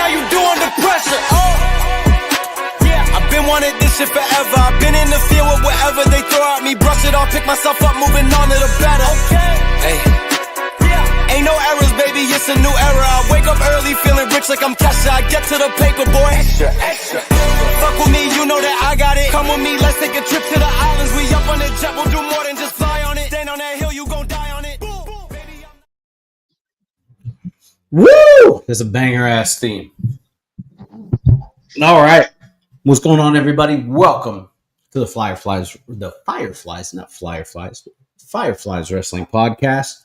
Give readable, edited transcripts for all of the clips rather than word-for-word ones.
how you do under pressure. I've been wanting this shit forever. I've been in the field with whatever they throw at me. Brush it off, pick myself up, moving on to the better. Hey. Ain't no errors, baby, it's a new era. I wake up early, feeling rich like I'm Kesha. I get to the paper, boy. Extra, extra. Fuck with me, you know that I got it. Come with me, let's take a trip to the islands. We up on the jet, we'll do more than just fly on it. Stand on that hill, you gon' die on it. Woo! There's a banger-ass theme. All right. What's going on, everybody? Welcome to the Fireflies Wrestling Podcast.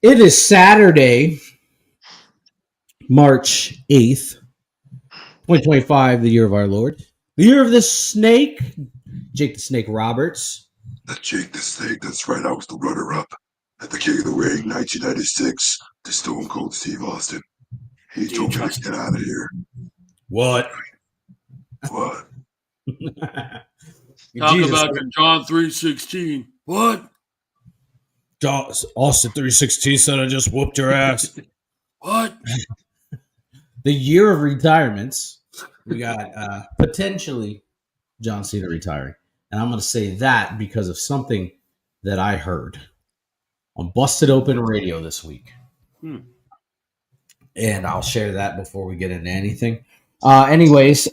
It is Saturday, March 8th, 2025, the year of our Lord. The year of the snake. Jake the Snake Roberts. That's Jake the Snake. That's right. I was the runner-up at the King of the Ring, 1996, to Stone Cold Steve Austin. He told me to get out of here. What? What? Talk about the John 3:16. What? Austin 3:16 said I just whooped your ass. What? The year of retirements. We got potentially John Cena retiring. And I'm going to say that because of something that I heard on Busted Open Radio this week. And I'll share that before we get into anything. Anyways,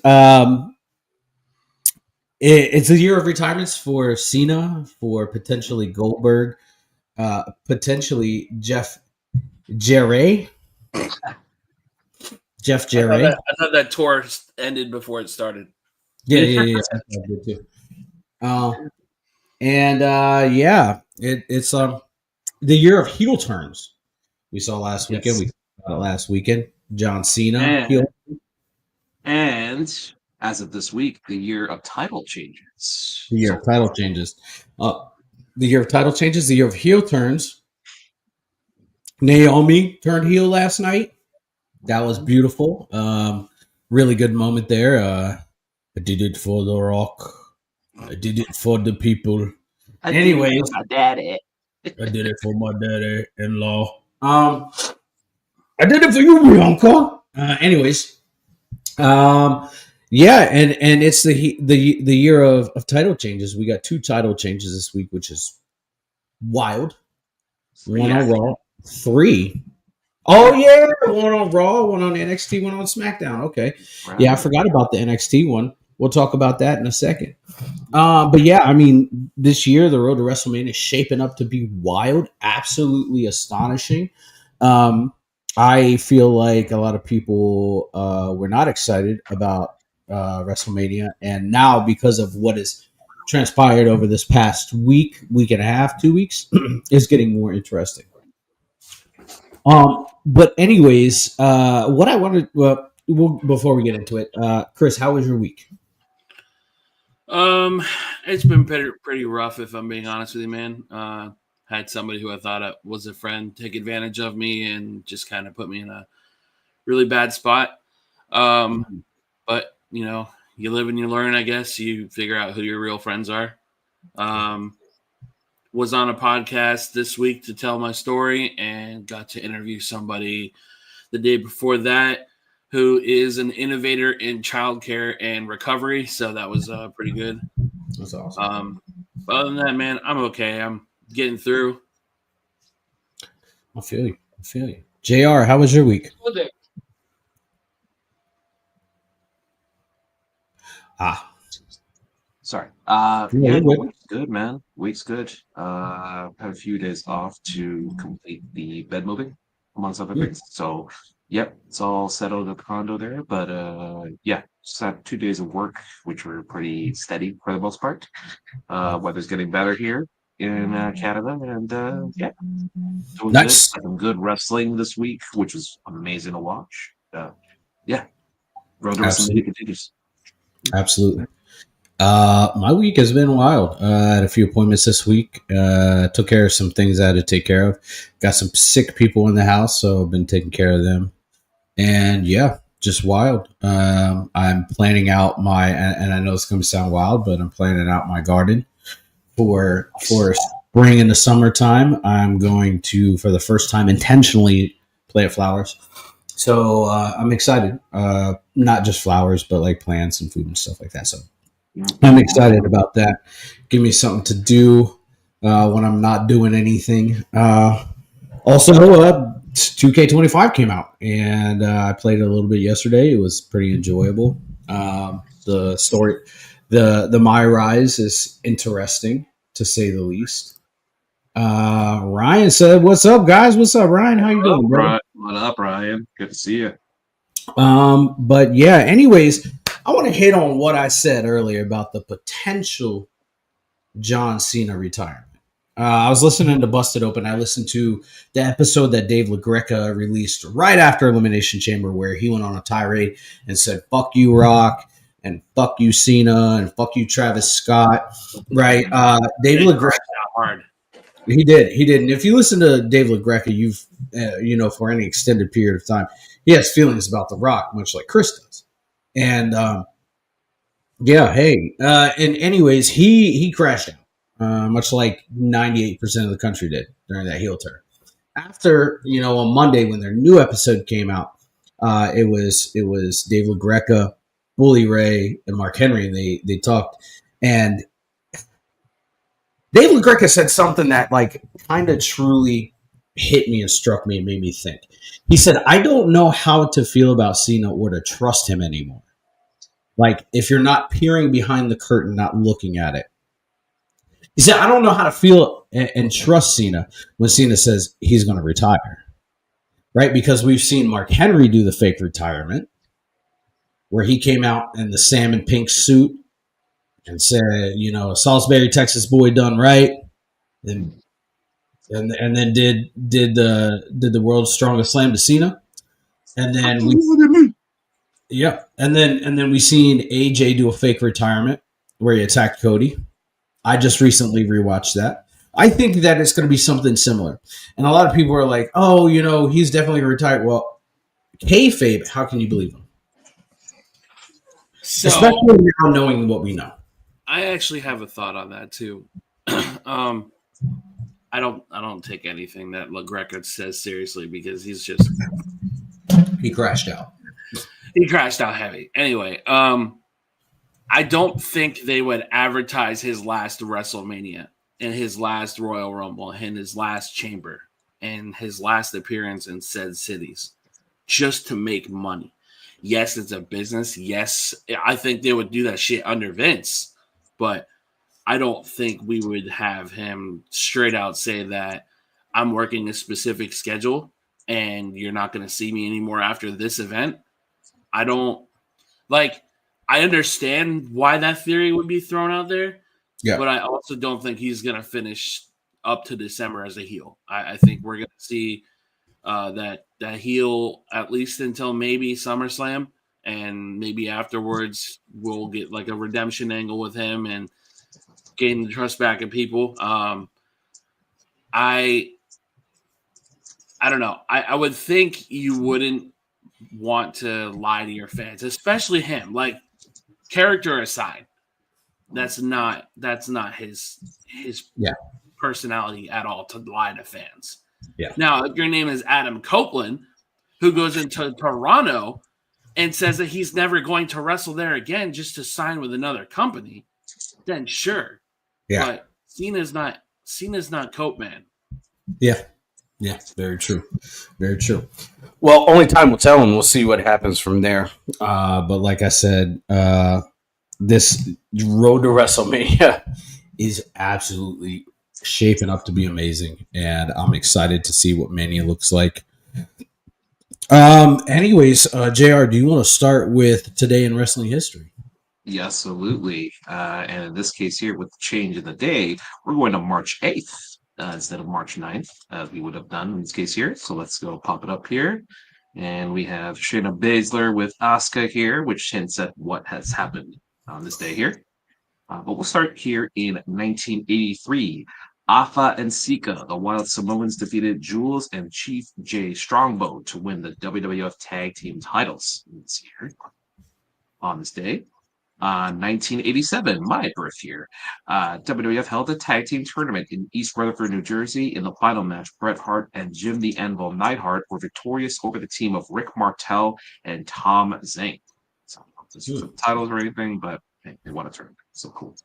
it's a year of retirements for Cena, for potentially Goldberg, potentially Jeff Jarrett. Jeff Jarrett. I thought that tour ended before it started. Yeah. I did too. It's the year of heel turns. We saw last weekend. We saw it last weekend. John Cena. And as of this week, the year of title changes. The year of title changes. The year of title changes. The year of heel turns. Naomi turned heel last night. That was beautiful. Really good moment there. I did it for The Rock. I did it for the people. Anyways, my daddy. I did it for my daddy-in-law. I did it for you, Bianca. Anyways, and it's the year of title changes. We got 2 title changes this week, which is wild. 1 on Raw, 3. Oh yeah, 1 on Raw, 1 on NXT, 1 on SmackDown. Okay, right. Yeah, I forgot about the NXT one. We'll talk about that in a second. But yeah, I mean, this year the road to WrestleMania is shaping up to be wild, absolutely astonishing. I feel like a lot of people were not excited about WrestleMania, and now because of what has transpired over this past week and a half, 2 weeks, is getting more interesting. But anyways, what I wanted, before we get into it, Chris, how was your week? It's been pretty rough, if I'm being honest with you, man. Had somebody who I thought was a friend take advantage of me and just kind of put me in a really bad spot. But you know, you live and you learn, I guess. You figure out who your real friends are. Was on a podcast this week to tell my story and got to interview somebody the day before that who is an innovator in childcare and recovery. So that was pretty good. That's awesome. But other than that, man, I'm okay. I'm getting through. I feel you. JR, how was your week? Sorry. Yeah, week's good, man. Week's good. Had a few days off to complete the bed moving, amongst other things. So, yep, it's all settled at the condo there. But just had 2 days of work, which were pretty steady for the most part. Weather's getting better here in Canada, and nice. Some good wrestling this week, which was amazing to watch. Road to WrestleMania continues. Absolutely. My week has been wild. I had a few appointments this week. Took care of some things I had to take care of. Got some sick people in the house, so I've been taking care of them. And yeah, just wild. I'm planning out and I know it's going to sound wild, but I'm planning out my garden for spring and the summertime. I'm going to, for the first time, intentionally plant flowers. So I'm excited. Not just flowers, but like plants and food and stuff like that. So I'm excited about that. Give me something to do when I'm not doing anything. Also, 2K25 came out, and I played it a little bit yesterday. It was pretty enjoyable. The story, the My Rise is interesting to say the least. Ryan said, "What's up, guys? What's up, Ryan? How you doing, bro?" What up, Ryan? Good to see you. But yeah. Anyways, I want to hit on what I said earlier about the potential John Cena retirement. I was listening to Busted Open. I listened to the episode that Dave LaGreca released right after Elimination Chamber, where he went on a tirade and said, "Fuck you, Rock, and fuck you, Cena, and fuck you, Travis Scott." Right? Dave LaGreca. Hard. He did. And if you listen to Dave LaGreca, for any extended period of time, he has feelings about The Rock, much like Chris does. And yeah, hey. And anyways, he crashed out, much like 98% of the country did during that heel turn. After, on Monday when their new episode came out, it was Dave LaGreca, Bully Ray, and Mark Henry, and they talked. And Dave LaGreca said something that kind of truly hit me and struck me and made me think. He said, "I don't know how to feel about Cena or to trust him anymore. Like, if you're not peering behind the curtain, not looking at it." He said, "I don't know how to feel and trust Cena when Cena says he's going to retire." Right? Because we've seen Mark Henry do the fake retirement, where he came out in the salmon pink suit and said, Salisbury, Texas boy done right. And then did the world's strongest slam to Cena. And then and then we seen AJ do a fake retirement where he attacked Cody. I just recently rewatched that. I think that it's going to be something similar. And a lot of people are like, "Oh, he's definitely retired." Well, kayfabe, how can you believe him? So, especially now knowing what we know. I actually have a thought on that too. I don't take anything that LaGreca says seriously because he crashed out. He crashed out heavy. Anyway, I don't think they would advertise his last WrestleMania and his last Royal Rumble and his last Chamber and his last appearance in said cities just to make money. Yes, it's a business. Yes, I think they would do that shit under Vince, but I don't think we would have him straight out say that I'm working a specific schedule and you're not going to see me anymore after this event. I don't I understand why that theory would be thrown out there, but I also don't think he's going to finish up to December as a heel. I think we're going to see that heel at least until maybe SummerSlam, and maybe afterwards we'll get like a redemption angle with him and gain the trust back of people. I don't know. I would think you wouldn't want to lie to your fans, especially him. Like, character aside, that's not his personality at all to lie to fans. Yeah. Now, if your name is Adam Copeland, who goes into Toronto and says that he's never going to wrestle there again just to sign with another company, then sure. Yeah. But Cena's not Cope Man. Yeah. Yeah, very true. Very true. Well, only time will tell, and we'll see what happens from there. But like I said, this road to WrestleMania is absolutely shaping up to be amazing, and I'm excited to see what Mania looks like. Anyways, JR, do you want to start with today in wrestling history? Yes, absolutely. And in this case here, with the change in the day, we're going to March 8th. Instead of March 9th, as we would have done in this case here. So let's go pop it up here. And we have Shayna Baszler with Asuka here, which hints at what has happened on this day here. But we'll start here in 1983. Afa and Sika, the Wild Samoans, defeated Jules and Chief Jay Strongbow to win the WWF Tag Team titles. Let's see here. On this day. 1987, my birth year, WWF held a tag team tournament in East Rutherford, New Jersey. In the final match, Bret Hart and Jim the Anvil Neidhart were victorious over the team of Rick Martel and Tom Zink. So, this wasn't titles or anything, but hey, they won a tournament. So cool.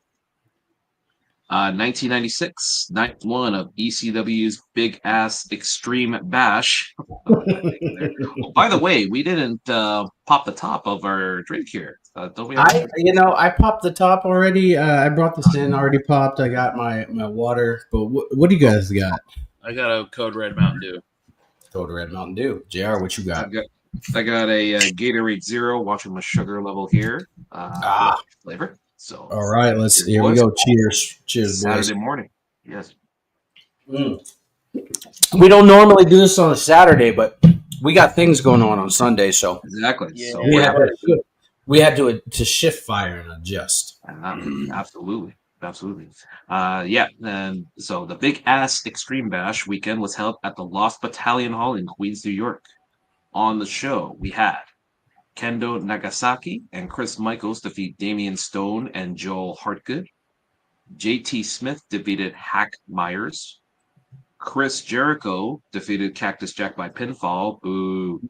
1996, night one of ECW's Big Ass Extreme Bash. Oh, by the way, we didn't pop the top of our drink here. Don't we? I popped the top already. I brought this in already popped. I got my water. But what do you guys got? I got a Code Red Mountain Dew. Code Red Mountain Dew. JR, what you got? I got a Gatorade Zero. Watching my sugar level here. Flavor. So all right, here we go. Cheers, Saturday boys. morning. Yes. We don't normally do this on a Saturday, but we got things going on Sunday, so Exactly. Yeah. So we had to shift fire and adjust. absolutely. Yeah. And so the Big Ass Extreme Bash weekend was held at the Lost Battalion Hall in Queens, New York. On the show, we had Kendo Nagasaki and Chris Michaels defeat Damian Stone and Joel Hartgood. JT Smith defeated Hack Myers. Chris Jericho defeated Cactus Jack by pinfall. Boo.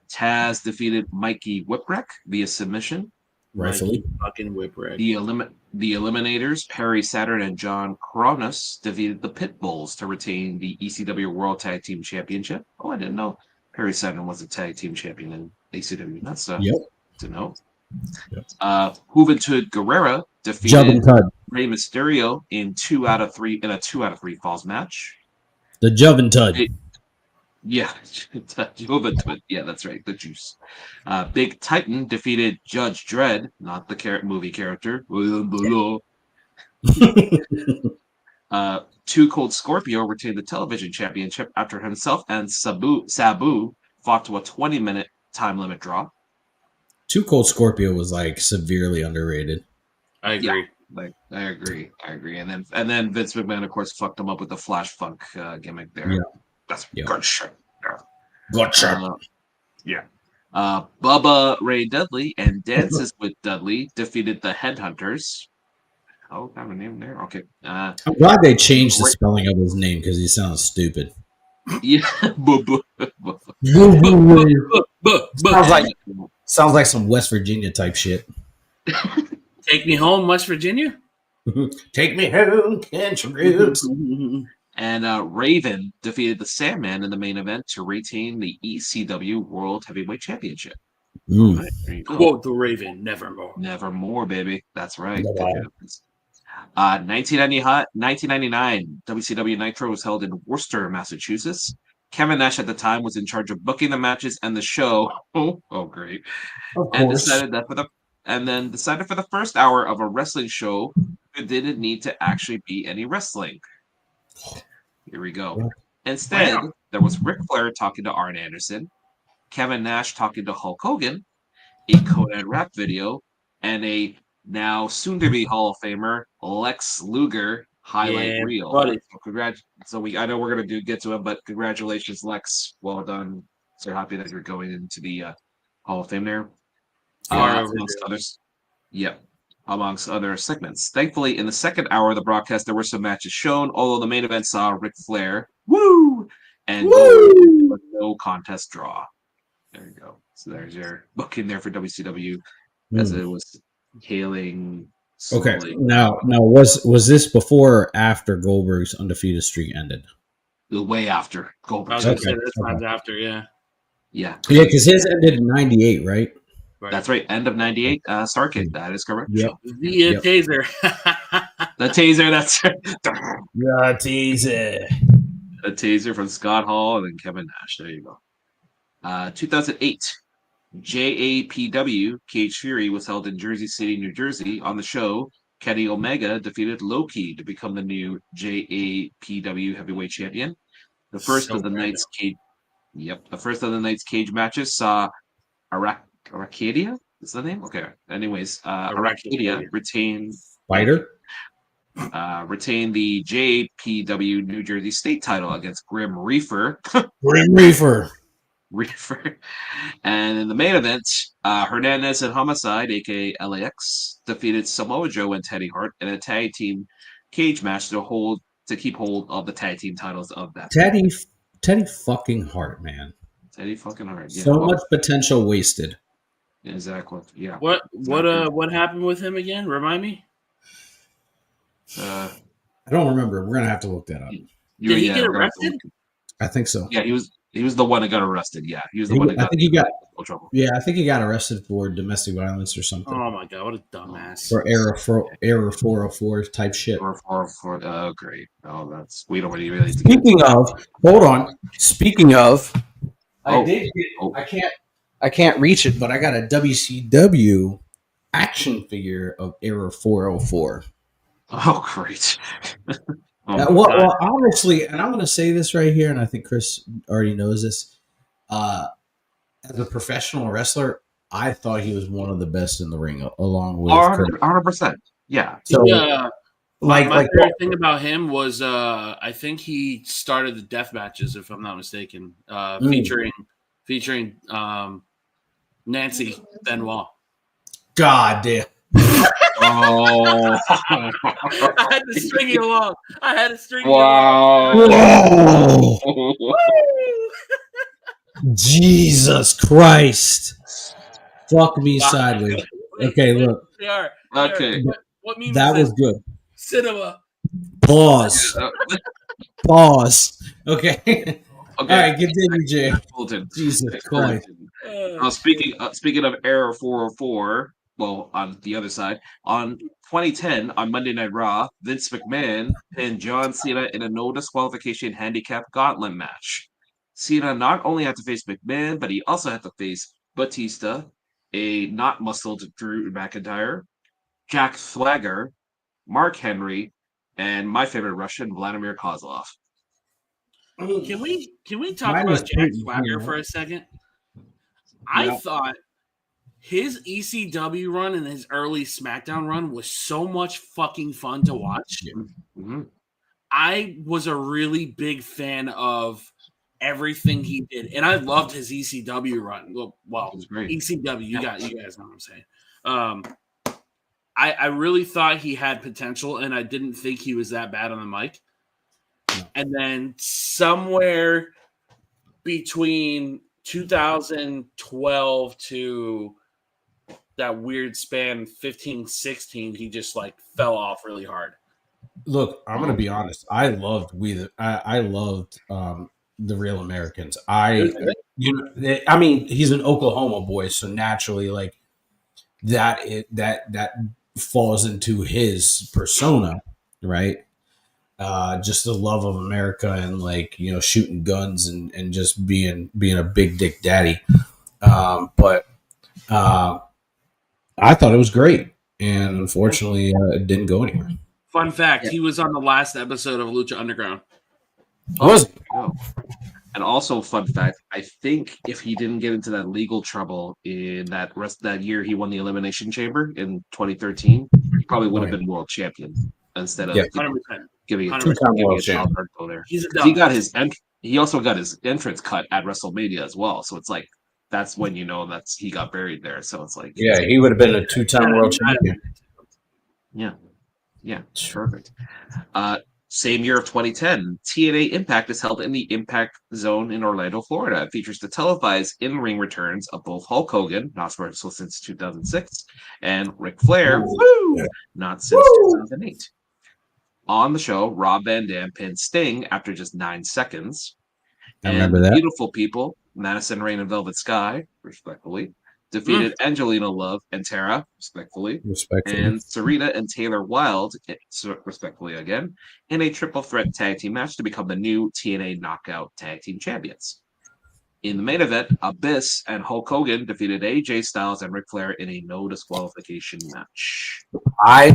Taz defeated Mikey Whipwreck via submission. Rightfully. Fucking Whipwreck. The Eliminators, Perry Saturn and John Kronos, defeated the Pitbulls to retain the ECW World Tag Team Championship. Oh, I didn't know Perry Saturn was a tag team champion in ECW. That's to know. Yep. Juventud Guerrera defeated Rey Mysterio in a 2 out of 3 falls match. The Juventud. Juventud. Yeah, that's right. The juice. Big Titan defeated Judge Dredd, not the movie character. Too Cold Scorpio retained the television championship after himself and Sabu fought to a 20-minute time limit draw. Too Cold Scorpio was like severely underrated. I agree. Yeah, I agree. And then Vince McMahon, of course, fucked him up with the Flash Funk gimmick there. Yeah. That's good shit. Gotcha. Bubba Ray Dudley and Dances with Dudley defeated the Headhunters. Oh, I have a name there. Okay. I'm glad they changed the spelling of his name because he sounds stupid. Yeah. Sounds like some West Virginia type shit. Take me home, West Virginia. Take me home, country roads. And Raven defeated the Sandman in the main event to retain the ECW World Heavyweight Championship. Right, there you go. Quote the Raven, nevermore. Nevermore, baby. That's right. 1999, WCW Nitro was held in Worcester, Massachusetts. Kevin Nash at the time was in charge of booking the matches and the show. Oh, great! And decided for the first hour of a wrestling show, there didn't need to actually be any wrestling. Here we go. Instead, there was Ric Flair talking to Arn Anderson, Kevin Nash talking to Hulk Hogan, a Conan rap video, and a now soon-to-be Hall of Famer Lex Luger highlight reel. Buddy. So I know we're gonna get to it, but congratulations, Lex. Well done. So happy that you're going into the Hall of Fame there. Amongst others. Yep. Amongst other segments. Thankfully, in the second hour of the broadcast, there were some matches shown, although the main event saw Ric Flair, and a no contest draw. There you go. So there's your booking there for WCW as it was hailing. Okay. Now was this before or after Goldberg's undefeated streak ended? Way after Goldberg. I was going to say this time's after, yeah. Yeah. Yeah, because his ended in 98, right? That's right. End of 98, Starrcade. That is correct. Yep. The taser. The taser, that's right. The teaser. A taser from Scott Hall and then Kevin Nash. There you go. 2008, JAPW Cage Fury was held in Jersey City, New Jersey. On the show, Kenny Omega defeated Loki to become the new JAPW heavyweight champion. The first of the night's cage. Yep, the first of the night's cage matches saw Arcadia. Is the name? Okay. Anyways, Arcadia retained retain the JPW New Jersey State title against Grim Reaper. Grim Reaper. Reefer. And in the main event, Hernandez and Homicide, aka LAX, defeated Samoa Joe and Teddy Hart in a tag team cage match to keep hold of the tag team titles of that. Teddy fucking Hart, man. Teddy fucking Hart. Yeah, So much potential wasted. Exactly. Yeah. What happened with him again? Remind me. I don't remember. We're gonna have to look that up. Did he get arrested? I think so. Yeah, he was the one that got arrested. Yeah, he was the one that got. I think he got trouble. Yeah, I think he got arrested for domestic violence or something. Oh my god, what a dumbass! For error 404 type shit. 404. Oh, great. Oh, we don't really. Speaking of, hold on. Speaking of, I can't reach it, but I got a WCW action figure of Error 404. Oh, great. Well, honestly, and I'm going to say this right here, and I think Chris already knows this. As a professional wrestler, I thought he was one of the best in the ring, along with 100%. Yeah. So, my favorite thing about him was I think he started the death matches, if I'm not mistaken, featuring Nancy Benoit. God damn. Oh. I had to string you along. Whoa. Jesus Christ. Fuck me sideways. Okay, look. They are. Okay. What meme that was good. Cinema. Pause. Okay. Okay. All right, continue, Jay. Jesus Christ. Speaking of Error 404, well, on the other side, on 2010 on Monday Night Raw, Vince McMahon pinned John Cena in a no disqualification handicap gauntlet match. Cena not only had to face McMahon, but he also had to face Batista, a not muscled Drew McIntyre, Jack Swagger, Mark Henry, and my favorite Russian, Vladimir Kozlov. Can we talk about Jack Swagger for a second? I thought his ECW run and his early SmackDown run was so much fucking fun to watch. Mm-hmm. I was a really big fan of everything he did, and I loved his ECW run. Well, ECW, you guys know what I'm saying. I really thought he had potential, and I didn't think he was that bad on the mic. And then somewhere between 2012 to that weird span 15-16, he just like fell off really hard. Look, I'm gonna be honest. I loved the Real Americans. I mean, he's an Oklahoma boy, so naturally, like that falls into his persona, right? Just the love of America and like, you know, shooting guns and just being a big dick daddy. But I thought it was great, and unfortunately, it didn't go anywhere. Fun fact: he was on the last episode of Lucha Underground. Was and also, fun fact: I think if he didn't get into that legal trouble in that year, he won the Elimination Chamber in 2013. He probably would have been world champion instead of 100%. giving a two-time world child hardcore there. He also got his entrance cut at WrestleMania as well. So it's like that's when you know he got buried there. So it's like he would have been a two-time world champion. Yeah, perfect. Same year of 2010, TNA Impact is held in the Impact Zone in Orlando, Florida. It features the televised in-ring returns of both Hulk Hogan, not wrestled since 2006, and Ric Flair, not since 2008. On the show, Rob Van Dam pinned Sting after just 9 seconds. I remember that. Beautiful People, Madison Rain and Velvet Sky, respectfully, defeated Angelina Love and Tara, respectfully, and Sarita and Taylor Wilde, respectfully again, in a triple threat tag team match to become the new TNA Knockout Tag Team Champions. In the main event, Abyss and Hulk Hogan defeated AJ Styles and Ric Flair in a no disqualification match. I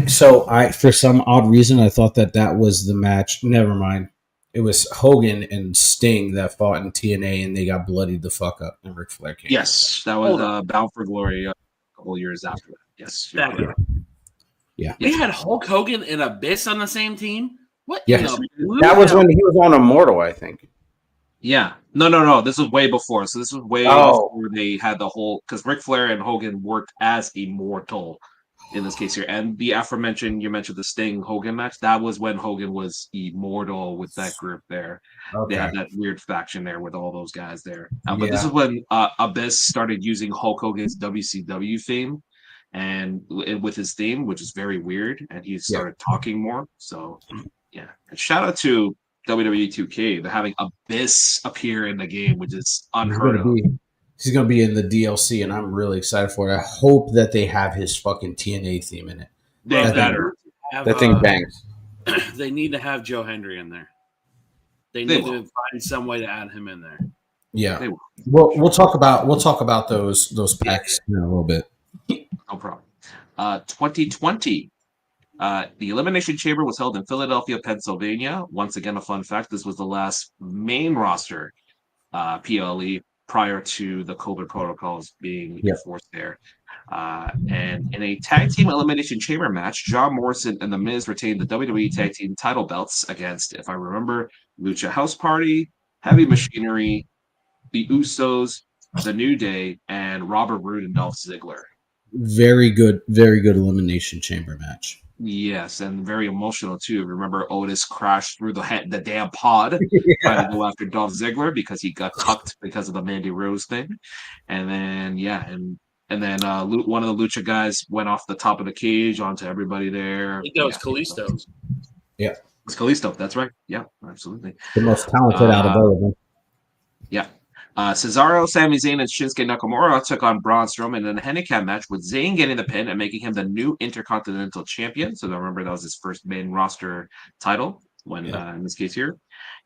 for some odd reason I thought that was the match. Never mind. It was Hogan and Sting that fought in TNA, and they got bloodied the fuck up, and Ric Flair came. Yes, that was Bound for Glory a couple years after that. Yes. Yeah. We had Hulk Hogan and Abyss on the same team? What? Yes. That was when he was on Immortal, I think. Yeah. No. This was way before. So this was way before they had the whole, because Ric Flair and Hogan worked as Immortal in this case here. And the aforementioned, you mentioned the Sting Hogan match. That was when Hogan was Immortal with that group there. They Okay. had that weird faction there with all those guys there. But this Yeah. is when Abyss started using Hulk Hogan's WCW theme and with his theme, which is very weird. And he started talking more. So, yeah. And shout out to WWE 2K. They're having Abyss appear in the game, which is unheard of. He's gonna be in the DLC, and I'm really excited for it. I hope that they have his fucking TNA theme in it. They better. That thing bangs. They need to have Joe Hendry in there. They need to find some way to add him in there. Yeah. Well, we'll talk about those packs in a little bit. No problem. 2020. The Elimination Chamber was held in Philadelphia, Pennsylvania. Once again, a fun fact: this was the last main roster PLE prior to the COVID protocols being enforced there. And in a tag team elimination chamber match, John Morrison and The Miz retained the WWE tag team title belts against, if I remember, Lucha House Party, Heavy Machinery, the Usos, The New Day, and Robert Roode and Dolph Ziggler. Very good elimination chamber match. Yes, and very emotional too. Remember, Otis crashed through the damn pod trying to go after Dolph Ziggler because he got cucked because of the Mandy Rose thing, and then and then one of the Lucha guys went off the top of the cage onto everybody there. I think that was Kalisto. Yeah, it's Kalisto. That's right. Yeah, absolutely. The most talented out of all of them. Yeah. Cesaro, Sami Zayn, and Shinsuke Nakamura took on Braun Strowman in a handicap match, with Zayn getting the pin and making him the new Intercontinental Champion. So remember, that was his first main roster title in this case here.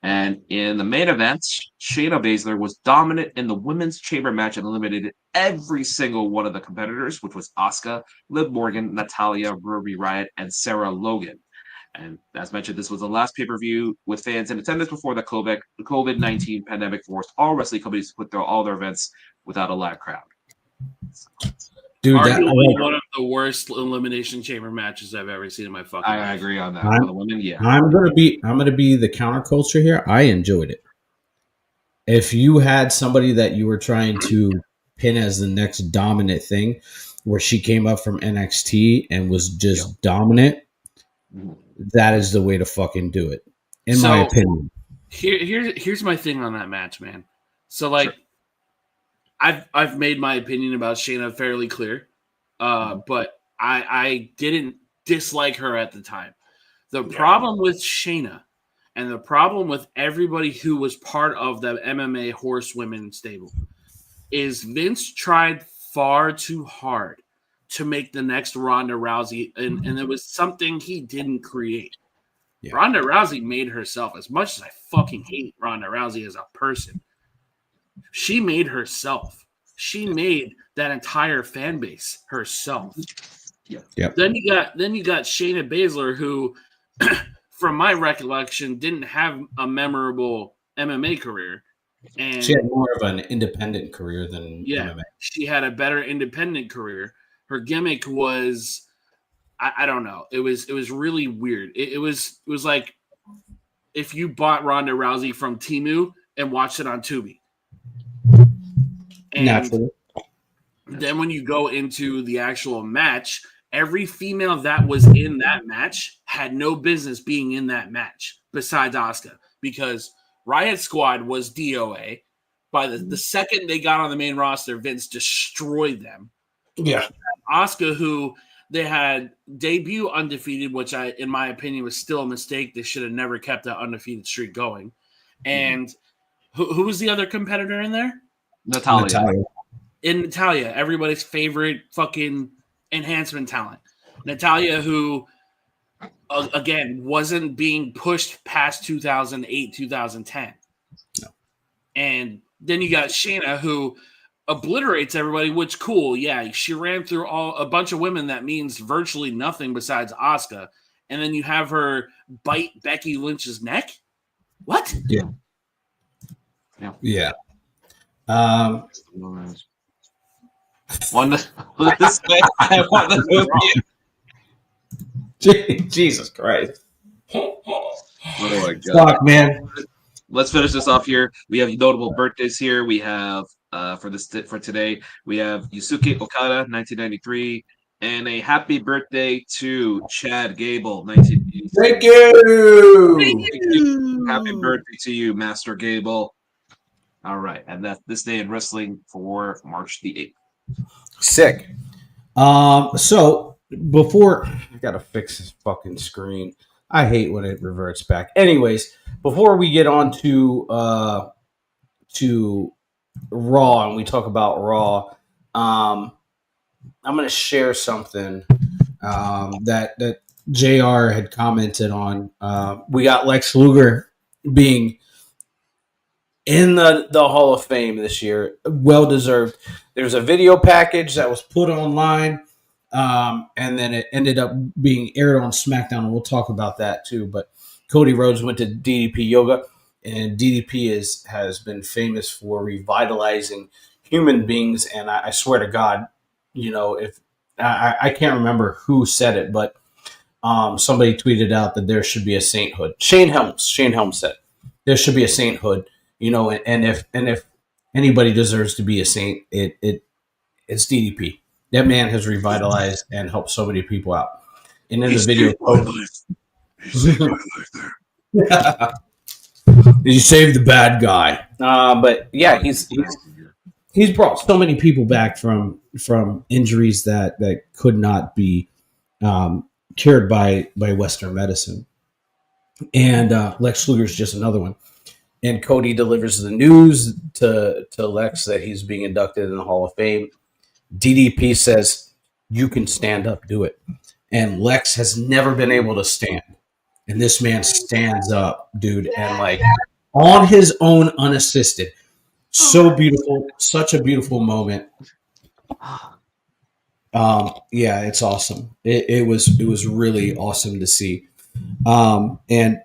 And in the main event, Shayna Baszler was dominant in the women's chamber match and eliminated every single one of the competitors, which was Asuka, Liv Morgan, Natalya, Ruby Riott, and Sarah Logan. And as mentioned, this was the last pay-per-view with fans in attendance before the COVID-19 pandemic forced all wrestling companies to put all their events without a live crowd. Dude, arguably one of the worst elimination chamber matches I've ever seen in my fucking life. I agree on that. For the women, yeah. I'm gonna be the counterculture here. I enjoyed it. If you had somebody that you were trying to pin as the next dominant thing, where she came up from NXT and was just dominant, that is the way to fucking do it, in my opinion. Here's my thing on that match, man. So I've made my opinion about Shayna fairly clear, but I didn't dislike her at the time. The problem with Shayna, and the problem with everybody who was part of the MMA horsewomen stable, is Vince tried far too hard to make the next Ronda Rousey, and it was something he didn't create. Yeah. Ronda Rousey made herself. As much as I fucking hate Ronda Rousey as a person, she made herself. She made that entire fan base herself. Yeah. Yep. Then you got Shayna Baszler, who, from my recollection, didn't have a memorable MMA career. And she had more of an independent career than MMA. She had a better independent career. Her gimmick was, I don't know. It was really weird. It was like if you bought Ronda Rousey from Temu and watched it on Tubi. And naturally. Then when you go into the actual match, every female that was in that match had no business being in that match besides Asuka, because Riot Squad was DOA. By the second they got on the main roster, Vince destroyed them. Yeah. Asuka, who they had debut undefeated, which in my opinion was still a mistake. They should have never kept that undefeated streak going. And who was the other competitor in there? Natalya. In Natalya, everybody's favorite fucking enhancement talent. Natalya, who again wasn't being pushed past 2008, 2010. No. And then you got Shayna, who obliterates everybody, which cool. Yeah, she ran through a bunch of women. That means virtually nothing besides Asuka. And then you have her bite Becky Lynch's neck. What? Yeah. Jesus Christ. Oh my God. Fuck, man. let's finish this off here. We have notable birthdays here. We have for today, we have Yusuke Okada, 1993, and a happy birthday to Chad Gable, 1986. Thank you. Happy birthday to you, Master Gable. All right, and that's this day in wrestling for March the 8th. Sick. So before I gotta fix this fucking screen. I hate when it reverts back. Anyways, before we get on to Raw and we talk about Raw, I'm gonna share something that JR had commented on. We got Lex Luger being in the Hall of Fame this year. Well deserved. There's a video package that was put online, and then it ended up being aired on Smackdown, and we'll talk about that too. But Cody Rhodes went to DDP Yoga, and DDP has been famous for revitalizing human beings. And I swear to God, if I can't remember who said it, but somebody tweeted out that there should be a sainthood. Shane Helms said it. There should be a sainthood. And if anybody deserves to be a saint, it's DDP. That man has revitalized and helped so many people out. And in the video, He saved my life there. he saved the bad guy. But yeah, he's brought so many people back from injuries that could not be cured by Western medicine. And Lex Luger's just another one. And Cody delivers the news to Lex that he's being inducted in the Hall of Fame. DDP says, "You can stand up, do it." And Lex has never been able to stand. And this man stands up, dude, and like on his own, unassisted. So beautiful, such a beautiful moment. Yeah, it's awesome. It was really awesome to see. And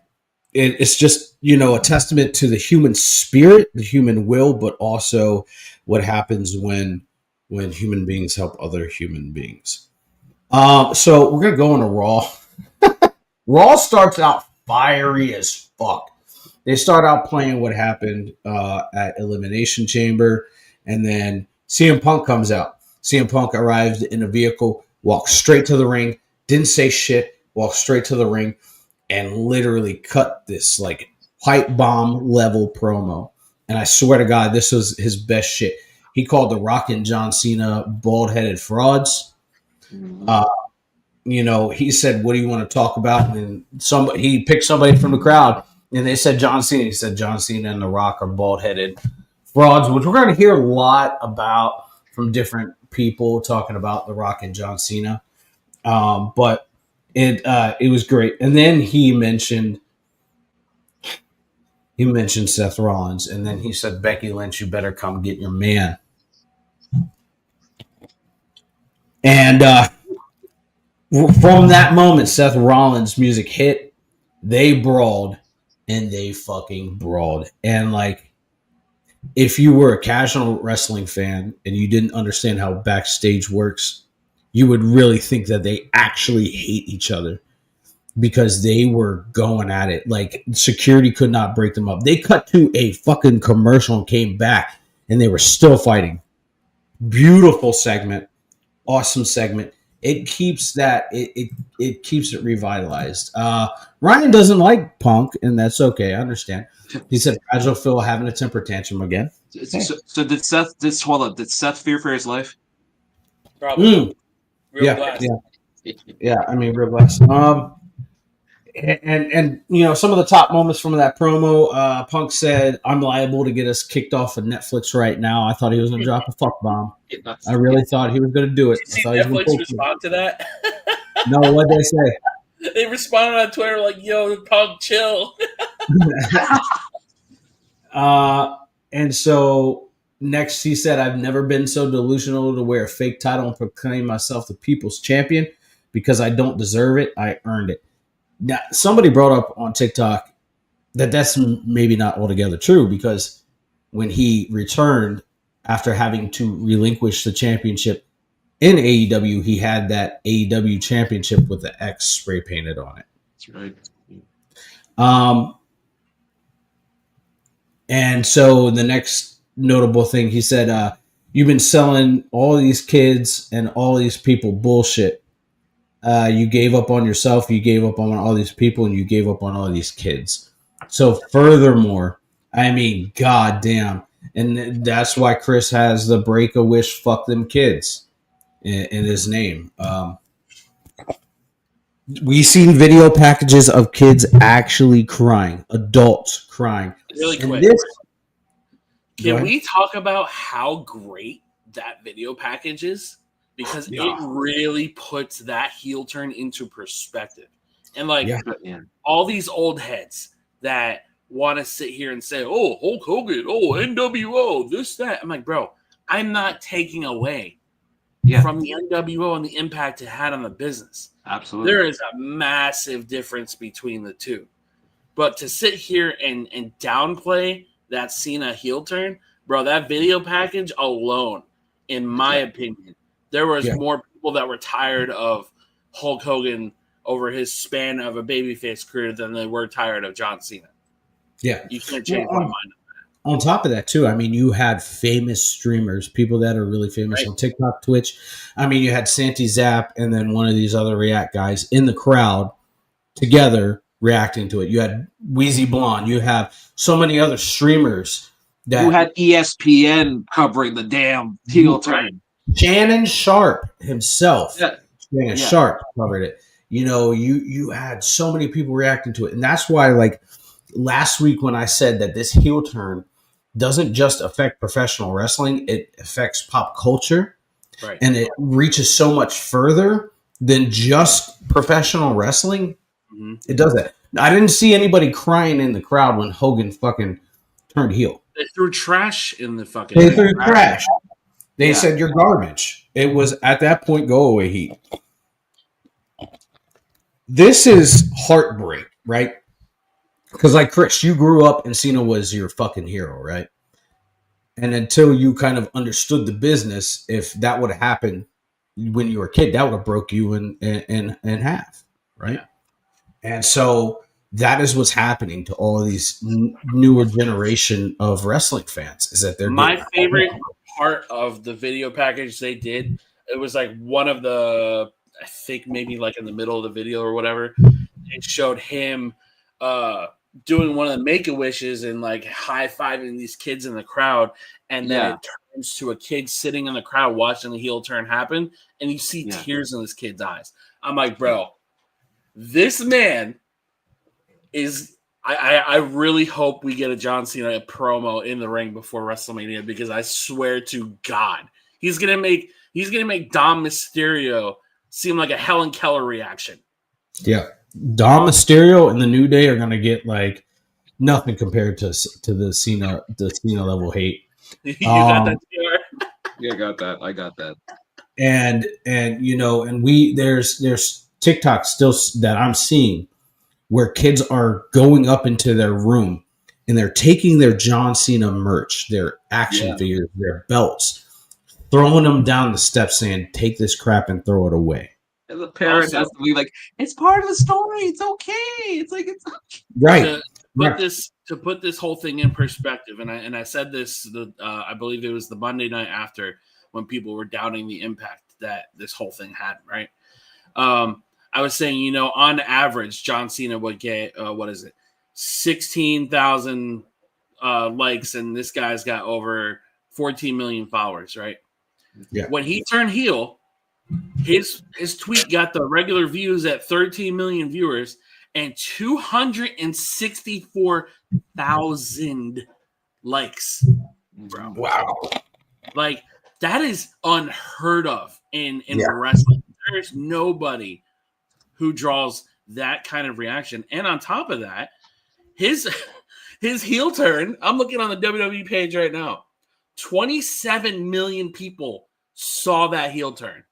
it's just, a testament to the human spirit, the human will, but also what happens when human beings help other human beings. So we're going to go into Raw. Raw starts out fiery as fuck. They start out playing what happened at Elimination Chamber, and then CM Punk comes out. CM Punk arrived in a vehicle, walked straight to the ring, didn't say shit, walked straight to the ring, and literally cut this like pipe bomb level promo. And I swear to God, this was his best shit. He called The Rock and John Cena bald-headed frauds. He said, "What do you want to talk about?" And he picked somebody from the crowd, and they said John Cena. He said John Cena and The Rock are bald-headed frauds, which we're going to hear a lot about from different people talking about The Rock and John Cena. But it was great. And then he mentioned Seth Rollins, and then he said, "Becky Lynch, you better come get your man." And from that moment, Seth Rollins' music hit. They brawled, and they fucking brawled. And like, if you were a casual wrestling fan and you didn't understand how backstage works, you would really think that they actually hate each other because they were going at it. Like, security could not break them up. They cut to a fucking commercial and came back, and they were still fighting. Beautiful segment. Awesome segment. It keeps that it keeps it revitalized. Ryan doesn't like Punk, and that's okay. I understand. He said Fragile Phil having a temper tantrum again. So did Seth fear for his life? Probably. Real Yeah. Yeah, I mean, real blessed. And some of the top moments from that promo, Punk said, "I'm liable to get us kicked off of Netflix right now." I thought he was going to drop a fuck bomb. I really thought he was going to do it. Did you see Netflix respond to that? No, what did they say? They responded on Twitter like, "Yo, Punk, chill." And so next he said, "I've never been so delusional to wear a fake title and proclaim myself the people's champion because I don't deserve it. I earned it." Now, somebody brought up on TikTok that that's maybe not altogether true, because when he returned after having to relinquish the championship in AEW, he had that AEW championship with the X spray painted on it. That's right. And so the next notable thing he said, you've been selling all these kids and all these people bullshit. You gave up on yourself, you gave up on all these people, and you gave up on all these kids. So furthermore, I mean, goddamn. And that's why Chris has the break a wish, fuck them kids in his name. We've seen video packages of kids actually crying, adults crying. Really And quick. this- Go Can ahead. we talk about how great that video package is? Because Yeah. it really puts that heel turn into perspective. And like Yeah. Yeah. all these old heads that want to sit here and say, oh, Hulk Hogan, oh, NWO, this, that. I'm like, bro, I'm not taking away Yeah. from the NWO and the impact it had on the business. Absolutely. There is a massive difference between the two. But to sit here and downplay that Cena heel turn, bro, that video package alone, in my opinion, there was more people that were tired of Hulk Hogan over his span of a babyface career than they were tired of John Cena. Yeah. You can't change my mind. On top of that, too, I mean, you had famous streamers, people that are really famous on TikTok, Twitch. I mean, you had Santi Zap and then one of these other React guys in the crowd together reacting to it. You had Wheezy Blonde. You have so many other streamers that Who had ESPN covering the damn heel turn? Shannon Sharp himself. Yeah. Shannon Sharp covered it. You know, you had so many people reacting to it. And that's why, like, last week when I said that this heel turn doesn't just affect professional wrestling, it affects pop culture. Right. And it reaches so much further than just professional wrestling. Mm-hmm. It does that. I didn't see anybody crying in the crowd when Hogan fucking turned heel. They threw trash in the fucking They threw trash. They Yeah. said you're garbage. It was at that point go away heat. This is heartbreak, right? Because like Chris, you grew up and Cena was your fucking hero, right? And until you kind of understood the business, if that would have happened when you were a kid, that would have broke you in half, right? Yeah. And so that is what's happening to all of these newer generation of wrestling fans. Is that they're my favorite part of the video package they did. It was like one of the, I think maybe like in the middle of the video or whatever. It showed him doing one of the Make-A-Wishes and like high-fiving these kids in the crowd, and then it turns to a kid sitting in the crowd watching the heel turn happen, and you see tears in this kid's eyes. I'm like, bro, this man is I really hope we get a John Cena promo in the ring before WrestleMania, because I swear to God, he's gonna make Dom Mysterio seem like a Helen Keller reaction. Yeah. Dom Mysterio and the New Day are going to get like nothing compared to the Cena level hate. You got that, TR? Yeah, I got that. And you know, and there's TikTok still that I'm seeing where kids are going up into their room and they're taking their John Cena merch, their action figures, their belts, throwing them down the steps, saying, "Take this crap and throw it away." And the parent Also- has to be like, "It's part of the story. It's okay. It's like it's okay." Right. To put this whole thing in perspective, and I said this, I believe it was the Monday night after, when people were doubting the impact that this whole thing had, right? I was saying, you know, on average, John Cena would get 16,000 likes, and this guy's got over 14 million followers, right? Yeah. When he turned heel, his tweet got the regular views at 13 million viewers and 264,000 likes, bro. Wow. Like, that is unheard of in wrestling. There's nobody who draws that kind of reaction. And on top of that, his heel turn, I'm looking on the WWE page right now, 27 million people saw that heel turn.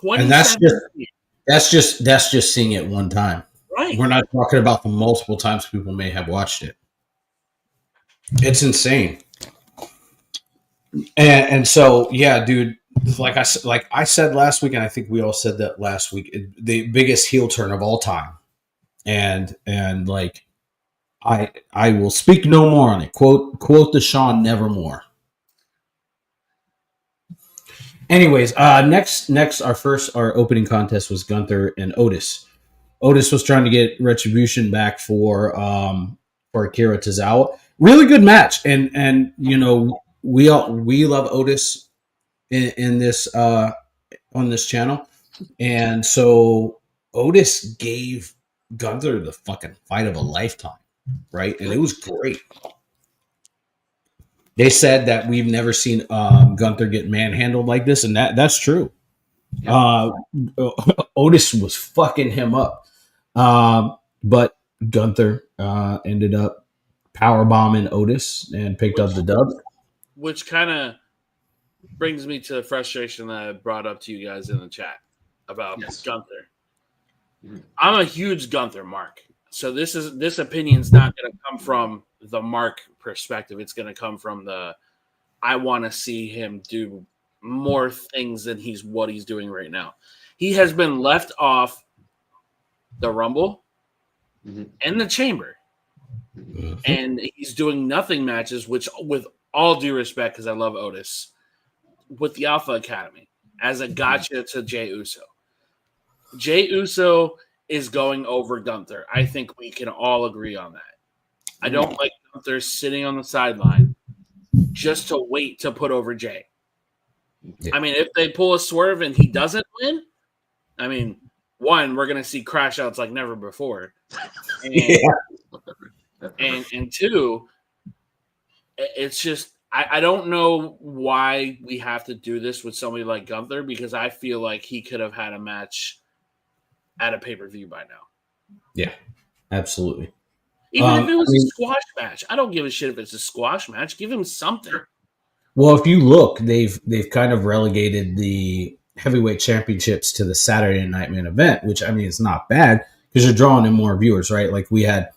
And that's just seeing it one time. Right. We're not talking about the multiple times people may have watched it. It's insane. And so, yeah, dude, like I said last week, and I think we all said that last week, the biggest heel turn of all time. And like, I will speak no more on it. Quote the Sean Nevermore. Anyways, next our opening contest was Gunther and Otis. Otis was trying to get retribution back for Akira Tozawa. Really good match, and you know we love Otis in this on this channel, and so Otis gave Gunther the fucking fight of a lifetime, right? And it was great. They said that we've never seen Gunther get manhandled like this, and that's true. Yeah. Otis was fucking him up, but Gunther ended up powerbombing Otis and picked up the dub. Which kind of brings me to the frustration that I brought up to you guys in the chat about Gunther. I'm a huge Gunther mark. So this opinion's not going to come from the Mark perspective. It's going to come from the I want to see him do more things than what he's doing right now. He has been left off the Rumble and the Chamber. And he's doing nothing matches, which with all due respect, because I love Otis, with the Alpha Academy as a gotcha to Jey Uso. Jey Uso is going over Gunther. I think we can all agree on that. I don't like Gunther sitting on the sideline just to wait to put over Jey. Yeah. I mean, if they pull a swerve and he doesn't win, I mean, one, we're going to see crash outs like never before. And two, it's just, I don't know why we have to do this with somebody like Gunther, because I feel like he could have had a match at a pay-per-view by now. Yeah, absolutely. Even if it was a squash match. I don't give a shit if it's a squash match. Give him something. Well, if you look, they've kind of relegated the heavyweight championships to the Saturday night main event, which, I mean, it's not bad because you're drawing in more viewers, right? Like we had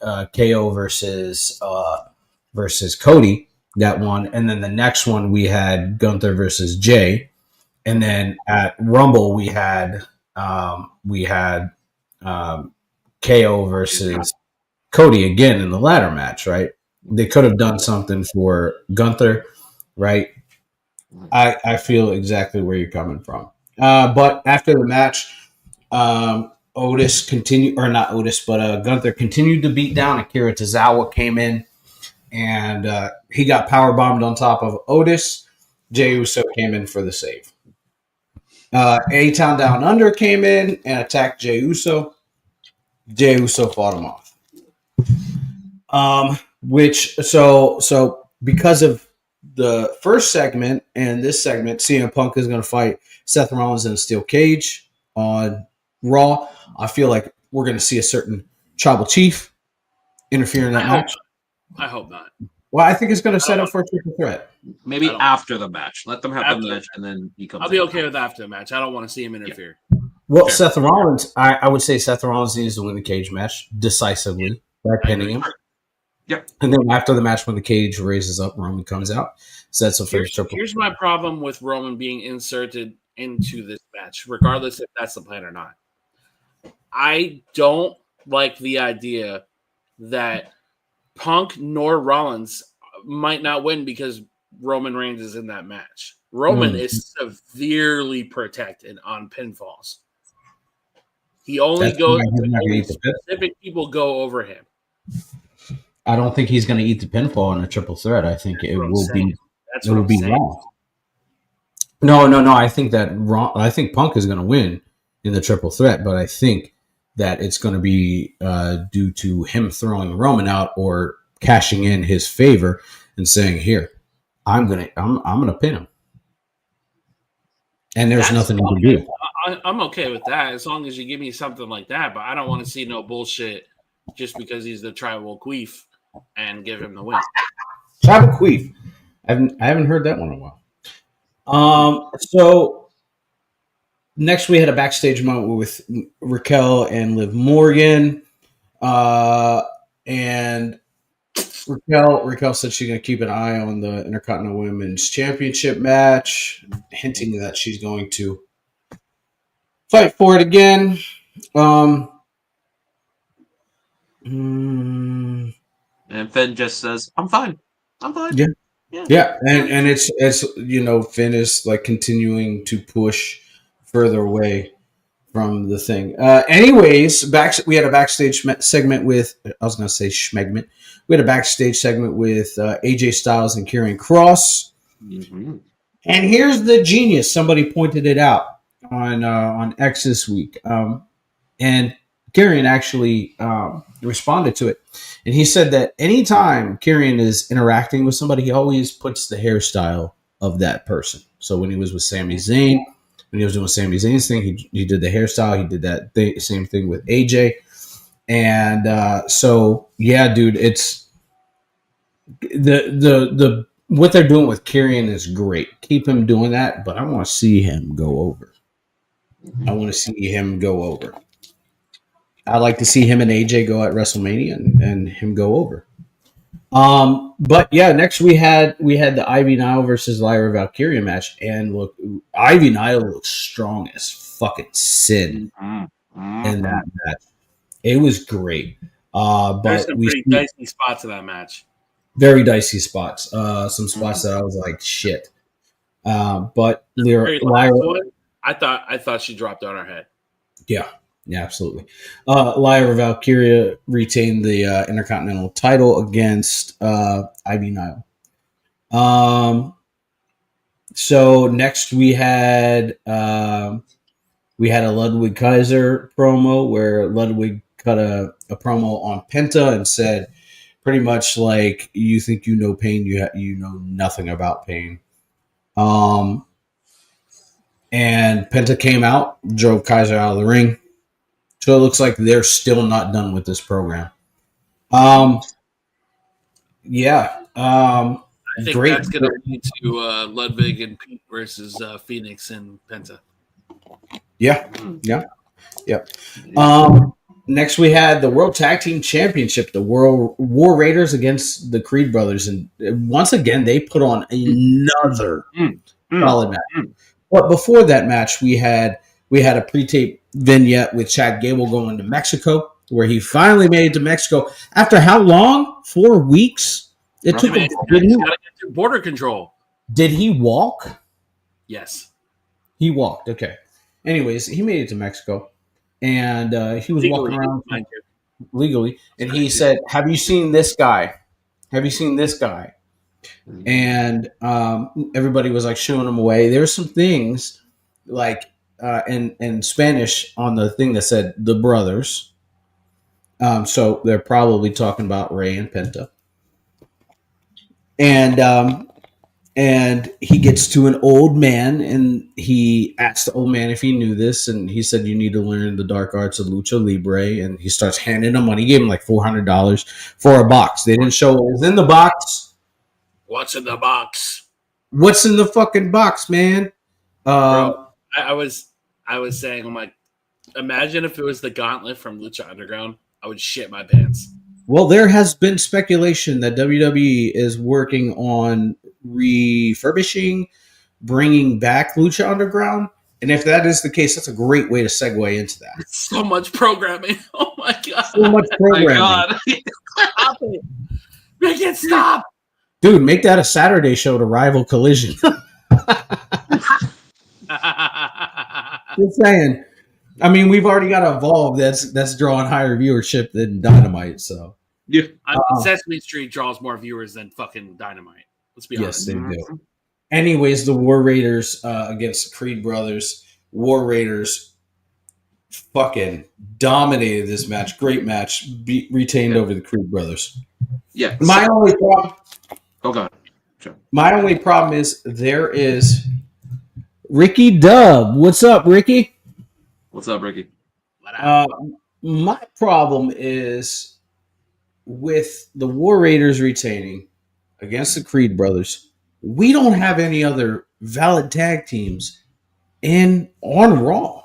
KO versus Cody, that one, and then the next one we had Gunther versus Jey, and then at Rumble we had KO versus Cody again in the ladder match, right? They could have done something for Gunther, right? I feel exactly where you're coming from. But after the match, Otis continued, or not Otis, but Gunther continued to beat down. Akira Tozawa came in, and he got powerbombed on top of Otis. Jey Uso came in for the save. A-Town Down Under came in and attacked Jey Uso. Jey Uso fought him off. So because of the first segment and this segment, CM Punk is going to fight Seth Rollins in a steel cage on Raw. I feel like we're going to see a certain tribal chief interfere in that match. I hope not. Well, I think it's going to set up for a triple threat. Maybe after the match. Let them have the match, and then he comes. I'll be okay with after the match. I don't want to see him interfere. Yeah. Well, sure. Seth Rollins, I would say Seth Rollins needs to win the cage match decisively by pinning him. Yep. And then after the match, when the cage raises up, Roman comes out. Sets up for a triple. Here's my problem with Roman being inserted into this match, regardless if that's the plan or not. I don't like the idea that Punk nor Rollins might not win because Roman Reigns is in that match. Roman is severely protected on pinfalls. He only goes specific people go over him. I don't think he's going to eat the pinfall in a triple threat. I think it will be. That's what it will be wrong. No. I think Punk is going to win in the triple threat, but I think that it's going to be due to him throwing Roman out or cashing in his favor and saying, "Here, I'm gonna pin him," and there's nothing you can do. I'm okay with that as long as you give me something like that. But I don't want to see no bullshit just because he's the tribal queef and give him the win. Tribal queef. I haven't heard that one in a while. So next we had a backstage moment with Raquel and Liv Morgan. And Raquel said she's going to keep an eye on the Intercontinental Women's Championship match, hinting that she's going to fight for it again. Mm, And Finn just says, "I'm fine. I'm fine." yeah. Yeah. Yeah, and it's Finn is like continuing to push further away from the thing. Anyways, we had a backstage segment with I was going to say schmegment. We had a backstage segment with AJ Styles and Karrion Kross. Mhm. And here's the genius. Somebody pointed it out on X this week, and Karrion actually responded to it, and he said that anytime Karrion is interacting with somebody, he always puts the hairstyle of that person. So when he was with Sami Zayn, when he was doing Sami Zayn's thing, he did the hairstyle. He did that same thing with AJ, and so yeah, dude, it's the what they're doing with Karrion is great. Keep him doing that, but I want to see him go over. I want to see him go over. I'd like to see him and AJ go at WrestleMania and him go over. But yeah, next we had the Ivy Nile versus Lyra Valkyria match, and look, Ivy Nile looks strong as fucking sin Mhm. in that Mhm. match. It was great. There's But some we pretty see dicey spots in that match. very dicey spots. Some spots Mhm. that I was like, shit. But Very Lyra, last one, I thought she dropped on her head. yeah, yeah, absolutely. Lyra Valkyria retained the Intercontinental title against Ivy Nile. So next we had a Ludwig Kaiser promo where Ludwig cut a promo on Penta and said pretty much like, you think you know pain, you know nothing about pain. Um, and Penta came out, drove Kaiser out of the ring. So it looks like they're still not done with this program. Um, yeah. I think Great. that's going to lead to Ludwig and Pete versus Phoenix and Penta. Yeah. Mhm. Yeah. Yeah. Yeah. Next we had the World Tag Team Championship, the World War Raiders against the Creed Brothers, and once again they put on another Mm. Mm. solid match. Mm. But before that match, we had a pre-tape vignette with Chad Gable going to Mexico, where he finally made it to Mexico after how long? 4 weeks. It Roughly took him. Man, he's got to get through border control. Did he walk? Yes. He walked. Okay. Anyways, he made it to Mexico, and he was walking Legally, around mind you. legally, and he Yeah. said, "Have you seen this guy? Have you seen this guy?" Mhm. And everybody was like shooing him away. There's some things like in Spanish on the thing that said the brothers. So they're probably talking about Ray and Penta. And he gets to an old man, and he asked the old man if he knew this, and he said, "You need to learn the dark arts of lucha libre." And he starts handing him money. He gave him like $400 for a box. They didn't show what was in the box. What's in the box? What's in the fucking box, man? Bro, Um, I was saying, I'm like, imagine if it was the gauntlet from Lucha Underground. I would shit my pants. well, there has been speculation that WWE is working on refurbishing, bringing back Lucha Underground. And if that is the case, that's a great way to segue into that. So much programming. Oh my god. So much My programming. God. Stop it. Make it stop. Dude, make that a Saturday show to rival Collision. Just saying. I mean, we've already got Evolve that's drawing higher viewership than Dynamite. So Yeah. I mean, Sesame Street draws more viewers than fucking Dynamite. Let's be yes, honest. they do. Mhm. Anyways, the War Raiders against the Creed Brothers. War Raiders fucking dominated this match. Great match. Retained Yeah. over the Creed Brothers. Yeah. My only problem. Oh God. Sure. My only problem is there is Ricky Dub. What's up, Ricky? What's up, Ricky? My problem is with the War Raiders retaining against the Creed Brothers. We don't have any other valid tag teams on Raw.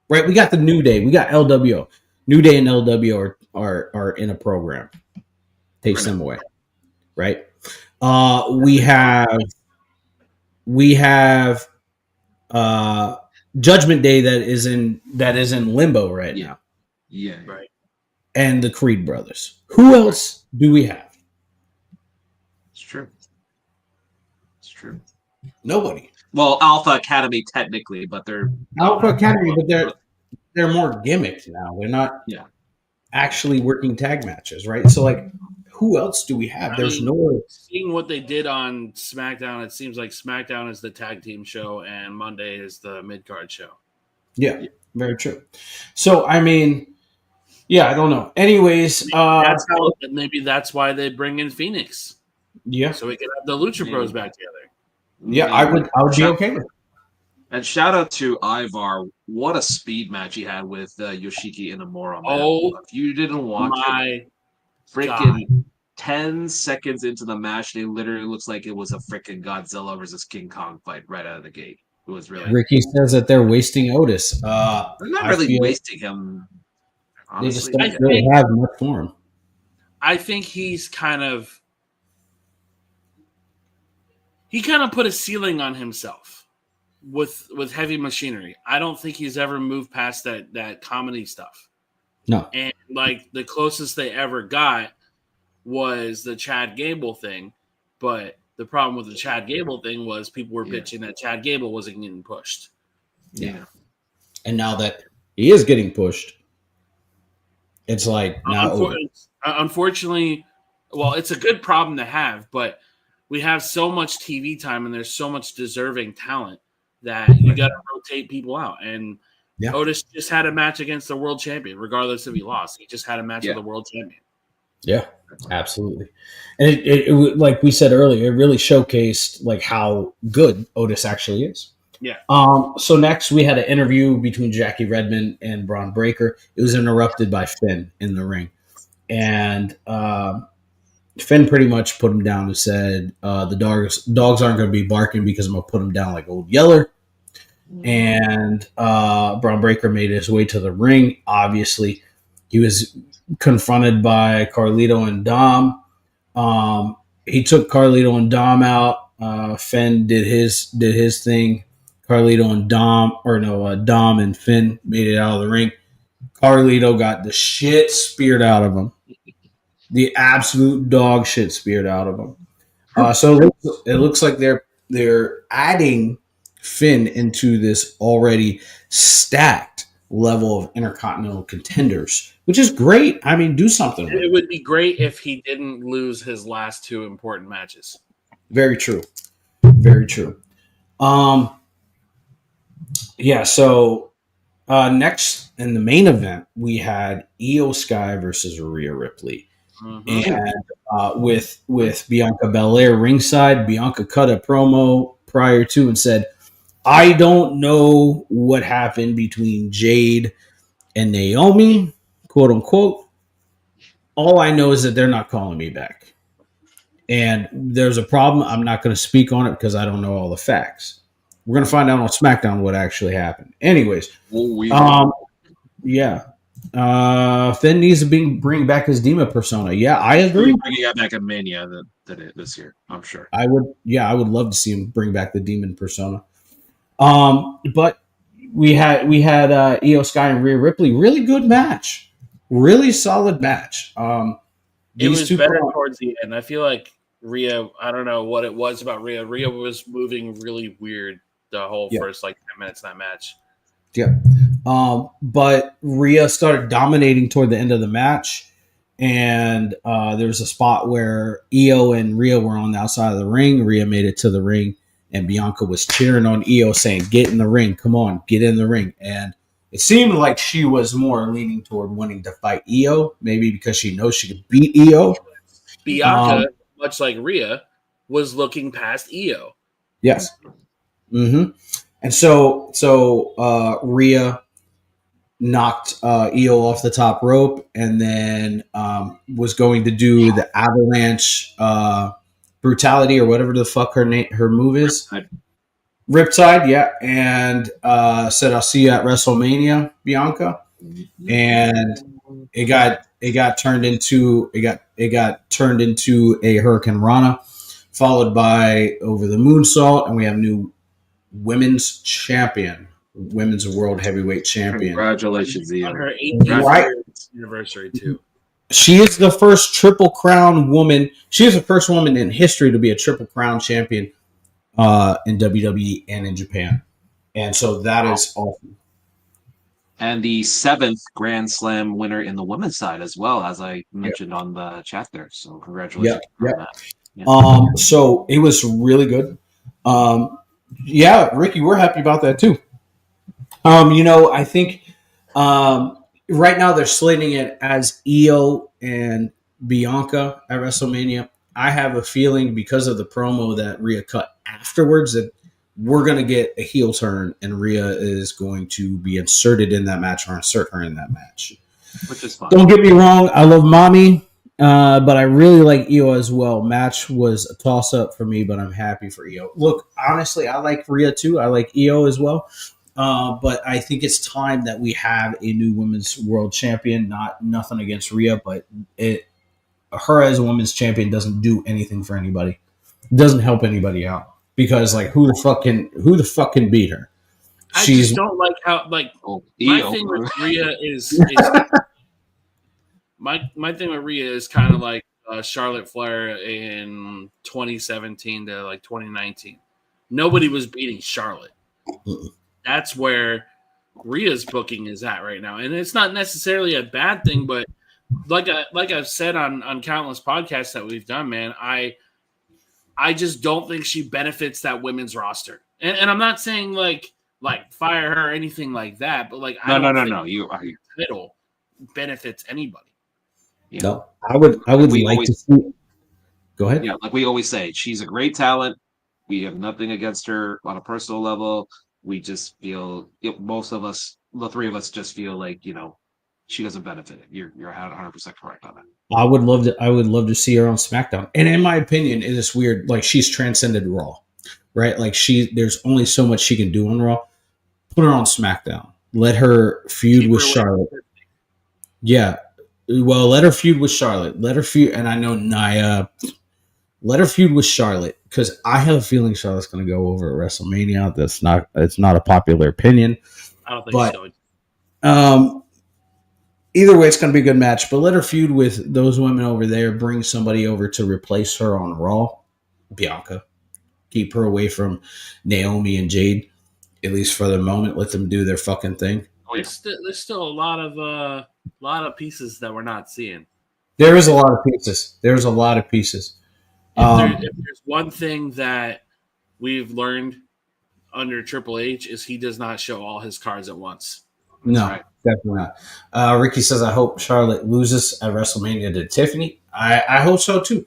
Right? We got the New Day. We got LWO. New Day and LWO are in a program. Takes them away. Right? We have Judgment Day that is in limbo right Yeah. now. Yeah. Right. and the Creed brothers. Who else do we have? It's true. It's true. Nobody. Well, Alpha Academy technically, but they're Alpha Academy, but they're more gimmicks now. They're not yeah. actually working tag matches, right? So, like, who else do we have? There's no. Seeing what they did on SmackDown, it seems like SmackDown is the tag team show and Monday is the mid card show. Yeah, very true. So, I mean, yeah, I don't know. Anyways, maybe that's why they bring in Phoenix. Yeah. So we can have the Lucha Bros back together. Yeah, I would be okay with it. And shout out to Ivar. What a speed match he had with Yoshiki Inamura. Man. Oh, if you didn't watch it, freaking 10 seconds into the match, it literally looks like it was a freaking Godzilla versus King Kong fight right out of the gate. It was really. Ricky says that they're wasting Otis. They're not really wasting him. Honestly, they just don't really have much for him. I think he's kind of put a ceiling on himself with heavy machinery. I don't think he's ever moved past that comedy stuff. No. And like the closest they ever got was the Chad Gable thing, but the problem with the Chad Gable thing was people were pitching that Chad Gable wasn't getting pushed. Yeah. And now that he is getting pushed, it's like now. Unfortunately, well, it's a good problem to have, but we have so much TV time and there's so much deserving talent that you got to rotate people out. And Otis just had a match against the world champion, regardless if he lost. He just had a match with the world champion. Yeah, absolutely. And it like we said earlier, it really showcased like how good Otis actually is. Yeah. So next we had an interview between Jackie Redmond and Braun Breaker. It was interrupted by Finn in the ring. And Finn pretty much put him down and said, the dogs aren't going to be barking because I'm going to put him down like Old Yeller. And Braun Breaker made his way to the ring. Obviously, he was confronted by Carlito and Dom. He took Carlito and Dom out. Finn did his thing. Carlito and Dom and Finn made it out of the ring. Carlito got the shit speared out of him. The absolute dog shit speared out of him. So it looks like they're adding Finn into this already stacked level of intercontinental contenders, which is great. I mean, do something with it. It would be great if he didn't lose his last two important matches. Very true. Very true. Yeah, so next in the main event, we had Io Sky versus Rhea Ripley. Mm-hmm. And with Bianca Belair ringside, Bianca cut a promo prior to and said, I don't know what happened between Jade and Naomi, quote unquote. All I know is that they're not calling me back. And there's a problem. I'm not going to speak on it because I don't know all the facts. We're going to find out on SmackDown what actually happened. Anyways, yeah. Finn needs to bring back his Dima persona. Yeah, I agree. Bringing it back at Mania this year, I'm sure. I would love to see him bring back the Demon persona. But we had Io Sky and Rhea Ripley. Really good match. Really solid match. It was better towards the end. I feel like Rhea, I don't know what it was about Rhea. Rhea was moving really weird the whole first 10 minutes of that match. Yeah. But Rhea started dominating toward the end of the match. And there was a spot where Io and Rhea were on the outside of the ring. Rhea made it to the ring. And Bianca was cheering on Io, saying, get in the ring. Come on, get in the ring. And it seemed like she was more leaning toward wanting to fight Io, maybe because she knows she could beat Io. Bianca, much like Rhea, was looking past Io. Yes. Mm-hmm. And so Rhea knocked Io off the top rope and then was going to do the avalanche brutality or whatever the fuck her move is. Riptide, yeah. And said, I'll see you at WrestleMania, Bianca. And it got turned into a Hurricane Rana, followed by over the moonsault, and we have new women's champion, women's world heavyweight champion. Congratulations, Io. On her 18th anniversary too. She is the first Triple Crown woman. She is the first woman in history to be a Triple Crown champion in WWE and in Japan. And so that is awesome. And the 7th Grand Slam winner in the women's side as well, as I mentioned on the chat there. So congratulations on that. Yeah. So it was really good. Ricky, we're happy about that too. I think right now they're slating it as Io and Bianca at WrestleMania. I have a feeling because of the promo that Rhea cut afterwards that we're going to get a heel turn and Rhea is going to be inserted in that match or insert her in that match. Which is fine. Don't get me wrong. I love Mommy, but I really like Io as well. Match was a toss-up for me, but I'm happy for Io. Look, honestly, I like Rhea too. I like Io as well. But I think it's time that we have a new women's world champion. Nothing against Rhea, but her as a women's champion doesn't do anything for anybody. It doesn't help anybody out because who the fuck can beat her? I just don't like how my thing with Rhea is my thing with Rhea is kind of like Charlotte Flair in 2017 to 2019. Nobody was beating Charlotte. That's where Rhea's booking is at right now, and it's not necessarily a bad thing. But like I've said on countless podcasts that we've done, man, I just don't think she benefits that women's roster. And I'm not saying like fire her or anything like that, but I don't think you title benefits anybody. Yeah. No, I would like to see. Go ahead. Yeah, like we always say, she's a great talent. We have nothing against her on a personal level. We just feel most of us, the three of us, just feel like she doesn't benefit it. You're 100% correct on that. I would love to see her on SmackDown. And in my opinion, it is weird. She's transcended Raw, right? There's only so much she can do on Raw. Put her on SmackDown. Let her feud with Charlotte. Yeah. Well, let her feud with Charlotte. Let her feud, and I know Nia. Let her feud with Charlotte because I have a feeling Charlotte's going to go over at WrestleMania. It's not a popular opinion. I don't think so. Either way, it's going to be a good match. But let her feud with those women over there. Bring somebody over to replace her on Raw. Bianca. Keep her away from Naomi and Jade, at least for the moment. Let them do their fucking thing. There's still a lot of pieces that we're not seeing. There is a lot of pieces. There's a lot of pieces. If there's one thing that we've learned under Triple H is he does not show all his cards at once. No, definitely not. Ricky says, I hope Charlotte loses at WrestleMania to Tiffany. I hope so too.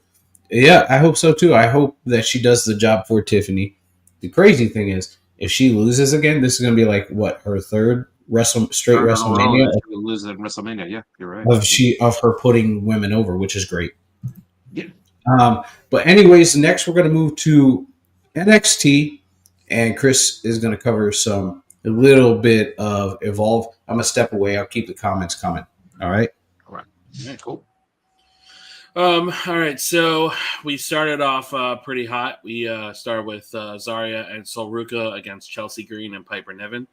Yeah, I hope so too. I hope that she does the job for Tiffany. The crazy thing is, if she loses again, this is going to be her third straight WrestleMania. She will lose at WrestleMania. Yeah, you're right. Of her putting women over, which is great. Yeah. But anyways, next we're going to move to NXT, and Chris is going to cover a little bit of Evolve. I'm going to step away. I'll keep the comments coming. All right. Yeah, cool. All right. So we started off pretty hot. We started with Zarya and Sol Ruka against Chelsea Green and Piper Niven.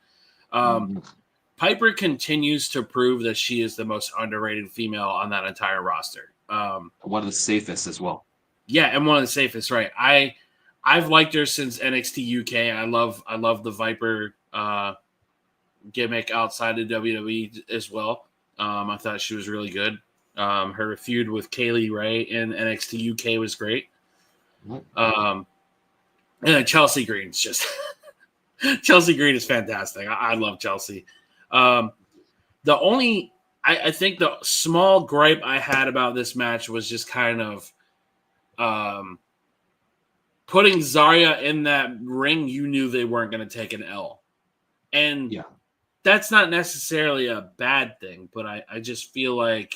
Piper continues to prove that she is the most underrated female on that entire roster. One of the safest as well. Yeah, and one of the safest, right? I've liked her since NXT UK. I love the Viper gimmick outside of WWE as well. I thought she was really good. Her feud with Kaylee Ray in NXT UK was great. And then Chelsea Green's just Chelsea Green is fantastic. I love Chelsea. The only I think the small gripe I had about this match was just kind of putting Zarya in that ring. You knew they weren't going to take an L. And that's not necessarily a bad thing, but I just feel like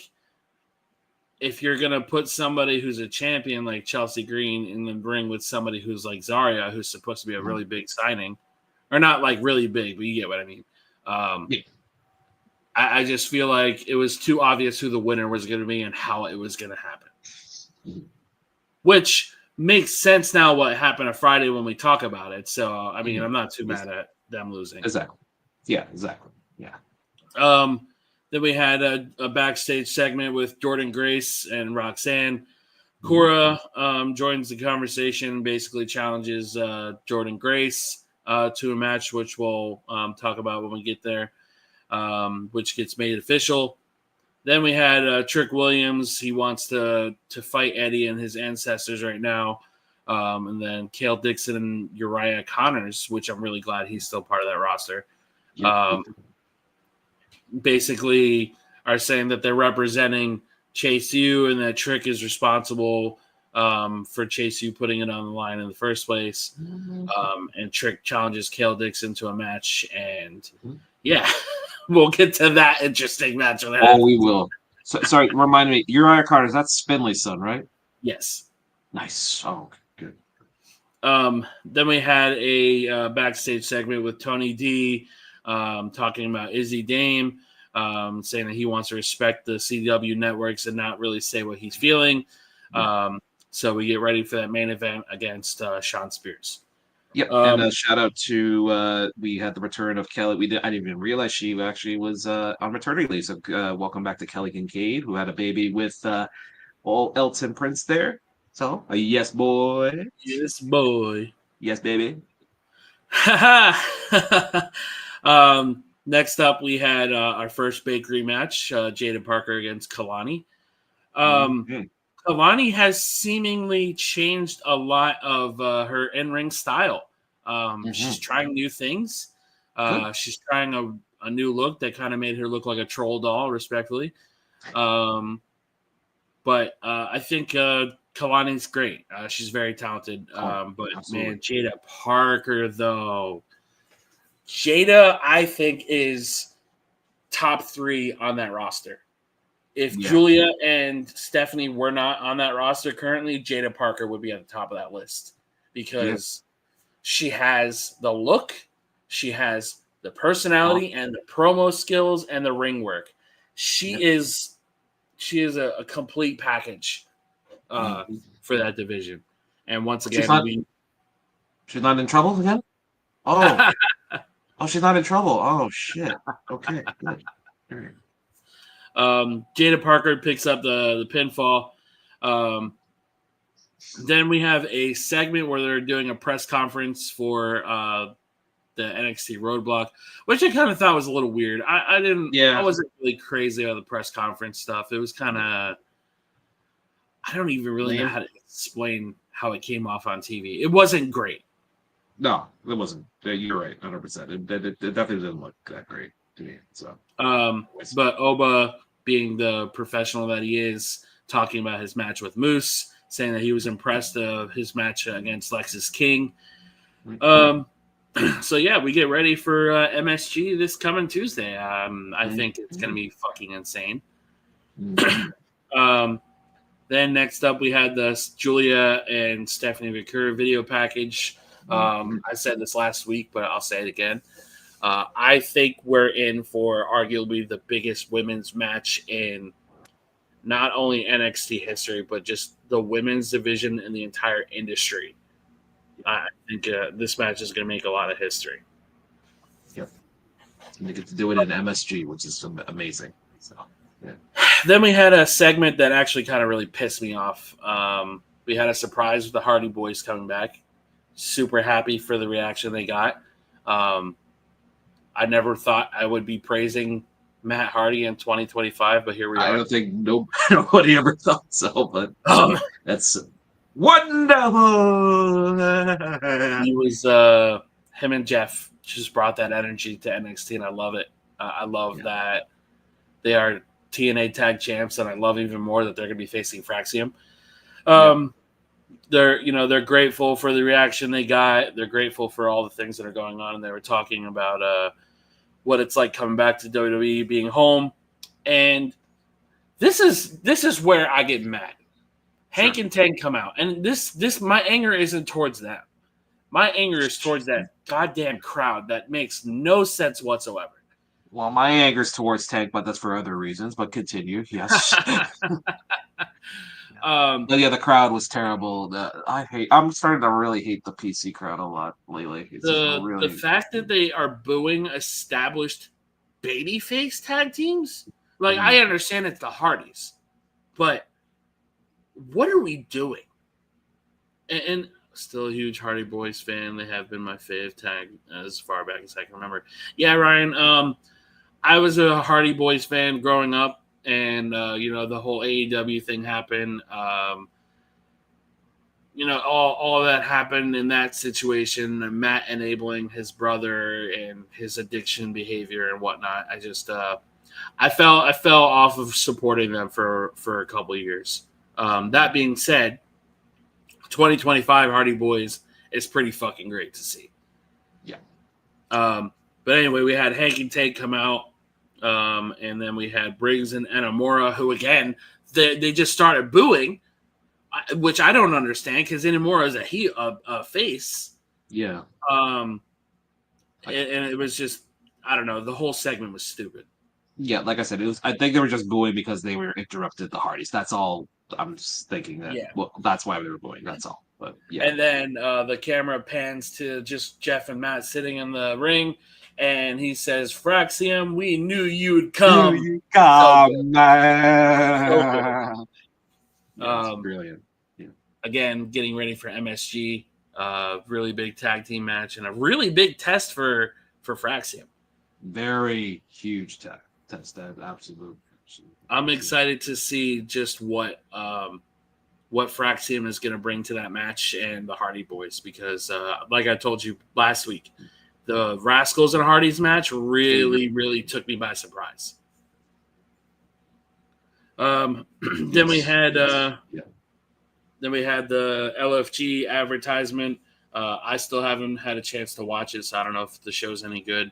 if you're going to put somebody who's a champion like Chelsea Green in the ring with somebody who's like Zarya, who's supposed to be a really big signing, or not like really big, but you get what I mean. I just feel like it was too obvious who the winner was going to be and how it was going to happen. Which makes sense now what happened on Friday when we talk about it. So, I mean, I'm not too mad at them losing. Exactly. Yeah, exactly. Yeah. Then we had a backstage segment with Jordan Grace and Roxanne. Cora joins the conversation, basically challenges Jordan Grace to a match, which we'll talk about when we get there, which gets made official. Then we had Trick Williams. He wants to fight Eddie and his ancestors right now. And then Cale Dixon and Uriah Connors, which I'm really glad he's still part of that roster. Basically are saying that they're representing Chase U and that Trick is responsible for Chase U putting it on the line in the first place. And Trick challenges Cale Dixon to a match. And yeah, we'll get to that interesting match. Oh, we will. So, sorry, remind me. Uriah Carter's, that's Spinley's son, right? Yes. Nice. Oh, good. Then we had a backstage segment with Tony D talking about Izzy Dame, saying that he wants to respect the CW networks and not really say what he's feeling. So we get ready for that main event against Sean Spears. Yep, and a shout out to we had the return of Kelly. I didn't even realize she actually was on maternity leave. So welcome back to Kelly Kincaid, who had a baby with old Elton Prince there. So yes, boy. Yes, boy. Yes, baby. Next up, we had our first bakery match: Jada Parker against Kalani. Kalani has seemingly changed a lot of her in-ring style. She's trying new things. She's trying a new look that kind of made her look like a troll doll, respectfully. But I think Kalani's great. She's very talented. But absolutely. Man, Jada Parker, though. Jada, I think, is top 3 on that roster. If Julia and Stephanie were not on that roster currently, Jada Parker would be at the top of that list because she has the look, she has the personality and the promo skills and the ring work. She is a complete package for that division. And once again, she's not in trouble again? Oh. Oh, she's not in trouble. Oh, shit. Okay, good. Jada Parker picks up the pinfall. Then we have a segment where they're doing a press conference for the NXT Roadblock, which I kind of thought was a little weird. I wasn't really crazy about the press conference stuff. It was kind of, I don't even really know how to explain how it came off on TV. It wasn't great. No, it wasn't. You're right, 100%. It definitely didn't look that great to me. So, but Oba, being the professional that he is, talking about his match with Moose, saying that he was impressed of his match against Lexis King. So yeah, we get ready for MSG this coming Tuesday. I think it's going to be fucking insane. Then next up, we had the Julia and Stephanie McCurry video package. I said this last week, but I'll say it again. I think we're in for arguably the biggest women's match in not only NXT history, but just the women's division in the entire industry. I think this match is going to make a lot of history. Yep. And they get to do it in MSG, which is amazing. So, yeah. Then we had a segment that actually kind of really pissed me off. We had a surprise with the Hardy Boys coming back. Super happy for the reaction they got. I never thought I would be praising Matt Hardy in 2025, but here we are. I don't think nobody ever thought so, but that's wonderful. He was him and Jeff just brought that energy to NXT, and I love it. I love that they are TNA Tag Champs, and I love even more that they're going to be facing Fraxium. They're grateful for the reaction they got. They're grateful for all the things that are going on, and they were talking about what it's like coming back to WWE, being home, and this is where I get mad. Hank and Tank come out, and this my anger isn't towards them. My anger is towards that goddamn crowd that makes no sense whatsoever. Well, my anger's towards Tank, but that's for other reasons. But continue, yes. The crowd was terrible. I'm starting to really hate the PC crowd a lot lately. The fact that they are booing established babyface tag teams Like, I understand it's the Hardys, but what are we doing? And still a huge Hardy Boys fan. They have been my fave tag as far back as I can remember. Yeah, Ryan. I was a Hardy Boys fan growing up, and the whole AEW thing happened. All that happened in that situation. Matt enabling his brother and his addiction behavior and whatnot. I just I fell off of supporting them for a couple of years. That being said, 2025 Hardy Boys is pretty fucking great to see. Yeah. But anyway, we had Hank and Tate come out, and then we had Briggs and Inamura, who again they just started booing, which I don't understand because Inamura is a face. Yeah. And it was just, I don't know, the whole segment was stupid. Yeah, like I said, I think they were just booing because they were interrupted the Hardys. That's all. I'm just thinking that. Yeah. Well, that's why they were booing. That's all. But yeah. And then the camera pans to just Jeff and Matt sitting in the ring, and he says, "Fraxium, we knew you'd come." Man. That's brilliant. Yeah. Again, getting ready for MSG, really big tag team match, and a really big test for Fraxium. Very huge test. Absolutely. I'm excited to see just what Fraxium is going to bring to that match and the Hardy Boys, because like I told you last week, the Rascals and Hardys match really, really took me by surprise. Then we had the LFG advertisement. I still haven't had a chance to watch it, so I don't know if the show's any good.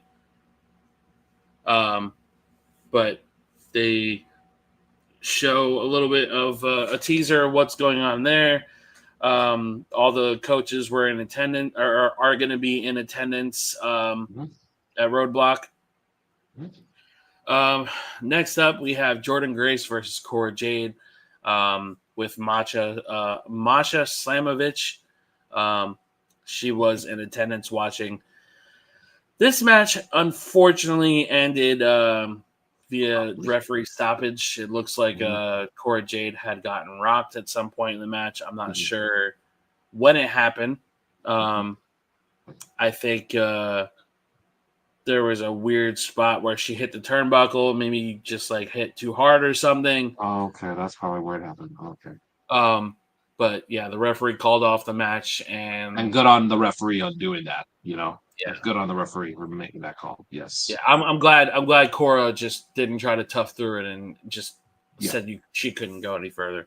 But they show a little bit of a teaser of what's going on there. All the coaches were in attendance, or are going to be in attendance at Roadblock. Next up, we have Jordan Grace versus Cora Jade with Masha Slamovich. She was in attendance watching. This match, unfortunately, ended via referee stoppage. It looks like Cora Jade had gotten rocked at some point in the match. I'm not sure when it happened. I think there was a weird spot where she hit the turnbuckle, maybe just like hit too hard or something. Oh, okay, that's probably where it happened. Okay. But yeah, the referee called off the match, and good on the referee on doing that. Yeah, good on the referee for making that call. Yes. Yeah, I'm glad Cora just didn't try to tough through it and just said she couldn't go any further.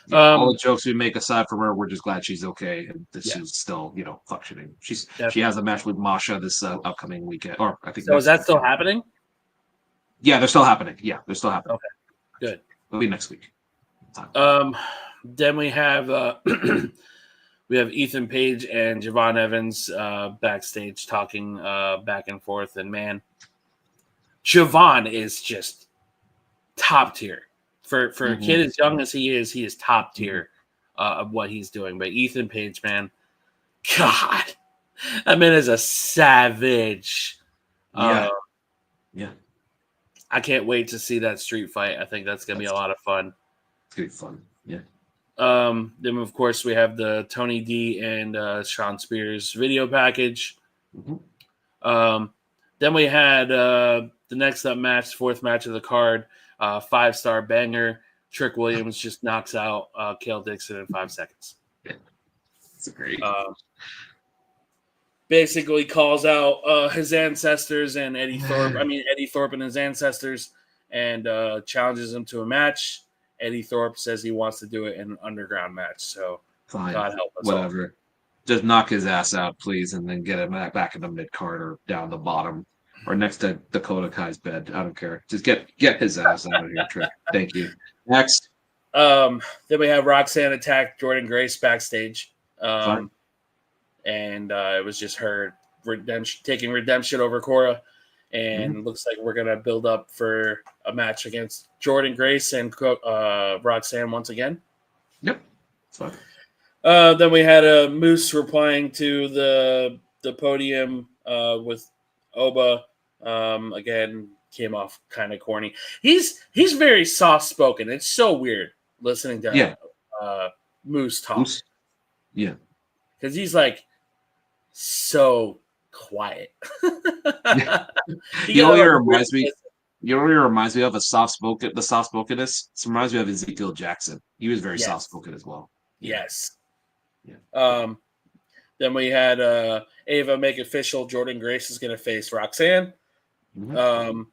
Yeah, all the jokes we make aside from her, we're just glad she's okay and this is still functioning. She has a match with Masha this upcoming weekend, or I think. So is that still happening? Yeah, they're still happening. Yeah, they're still happening. Okay, good. It'll be next week. Then we have Ethan Page and Javon Evans backstage talking back and forth, and man, Javon is just top tier for a kid as young as he is top tier of what he's doing. But Ethan Page, man, God, that man is a savage. Yeah. I can't wait to see that street fight. I think that's gonna be a lot of fun. It's gonna be fun. Yeah. Then of course we have the Tony D and Sean Spears video package. Then we had the next up match, fourth match of the card, 5-star banger. Trick Williams just knocks out Cale Dixon in 5 seconds. It's great. Basically calls out his ancestors and Eddie Thorpe and his ancestors, and challenges him to a match. Eddie Thorpe says he wants to do it in an underground match. So fine, God help us. Whatever. All. Just knock his ass out, please, and then get him back in the mid card or down the bottom or next to Dakota Kai's bed. I don't care. Just get his ass out of here, Trick. Thank you. Next. Then we have Roxanne attack Jordan Grace backstage. And it was just her taking redemption over Cora. And looks like we're going to build up for a match against Jordan Grace and Roxanne once again. Yep. Fine. Then we had a Moose replying to the podium with Oba Again, came off kind of corny. He's very soft spoken. It's so weird listening to Moose talk Moose? Yeah. because he's like so quiet. Yeah. You You know what gotta it let the reminds me? person You know what it reminds me of? The soft spokenness. It reminds me of Ezekiel Jackson. He was very Yes. soft spoken as well. Yes. Yeah. Then we had Ava make official Jordan Grace is going to face Roxanne. Mhm.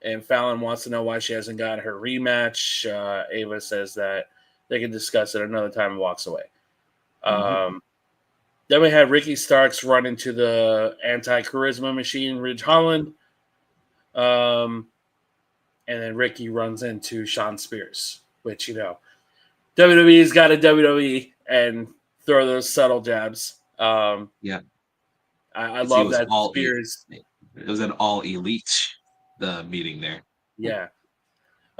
And Fallon wants to know why she hasn't gotten her rematch. Ava says that they can discuss it another time and walks away. Then we had Ricky Starks run into the anti-charisma machine, Ridge Holland. And then Ricky runs into Shawn Spears, which, WWE's got a WWE and throw those subtle jabs. Yeah. I It love was that all Spears. It was an all elite the meeting there. Yeah.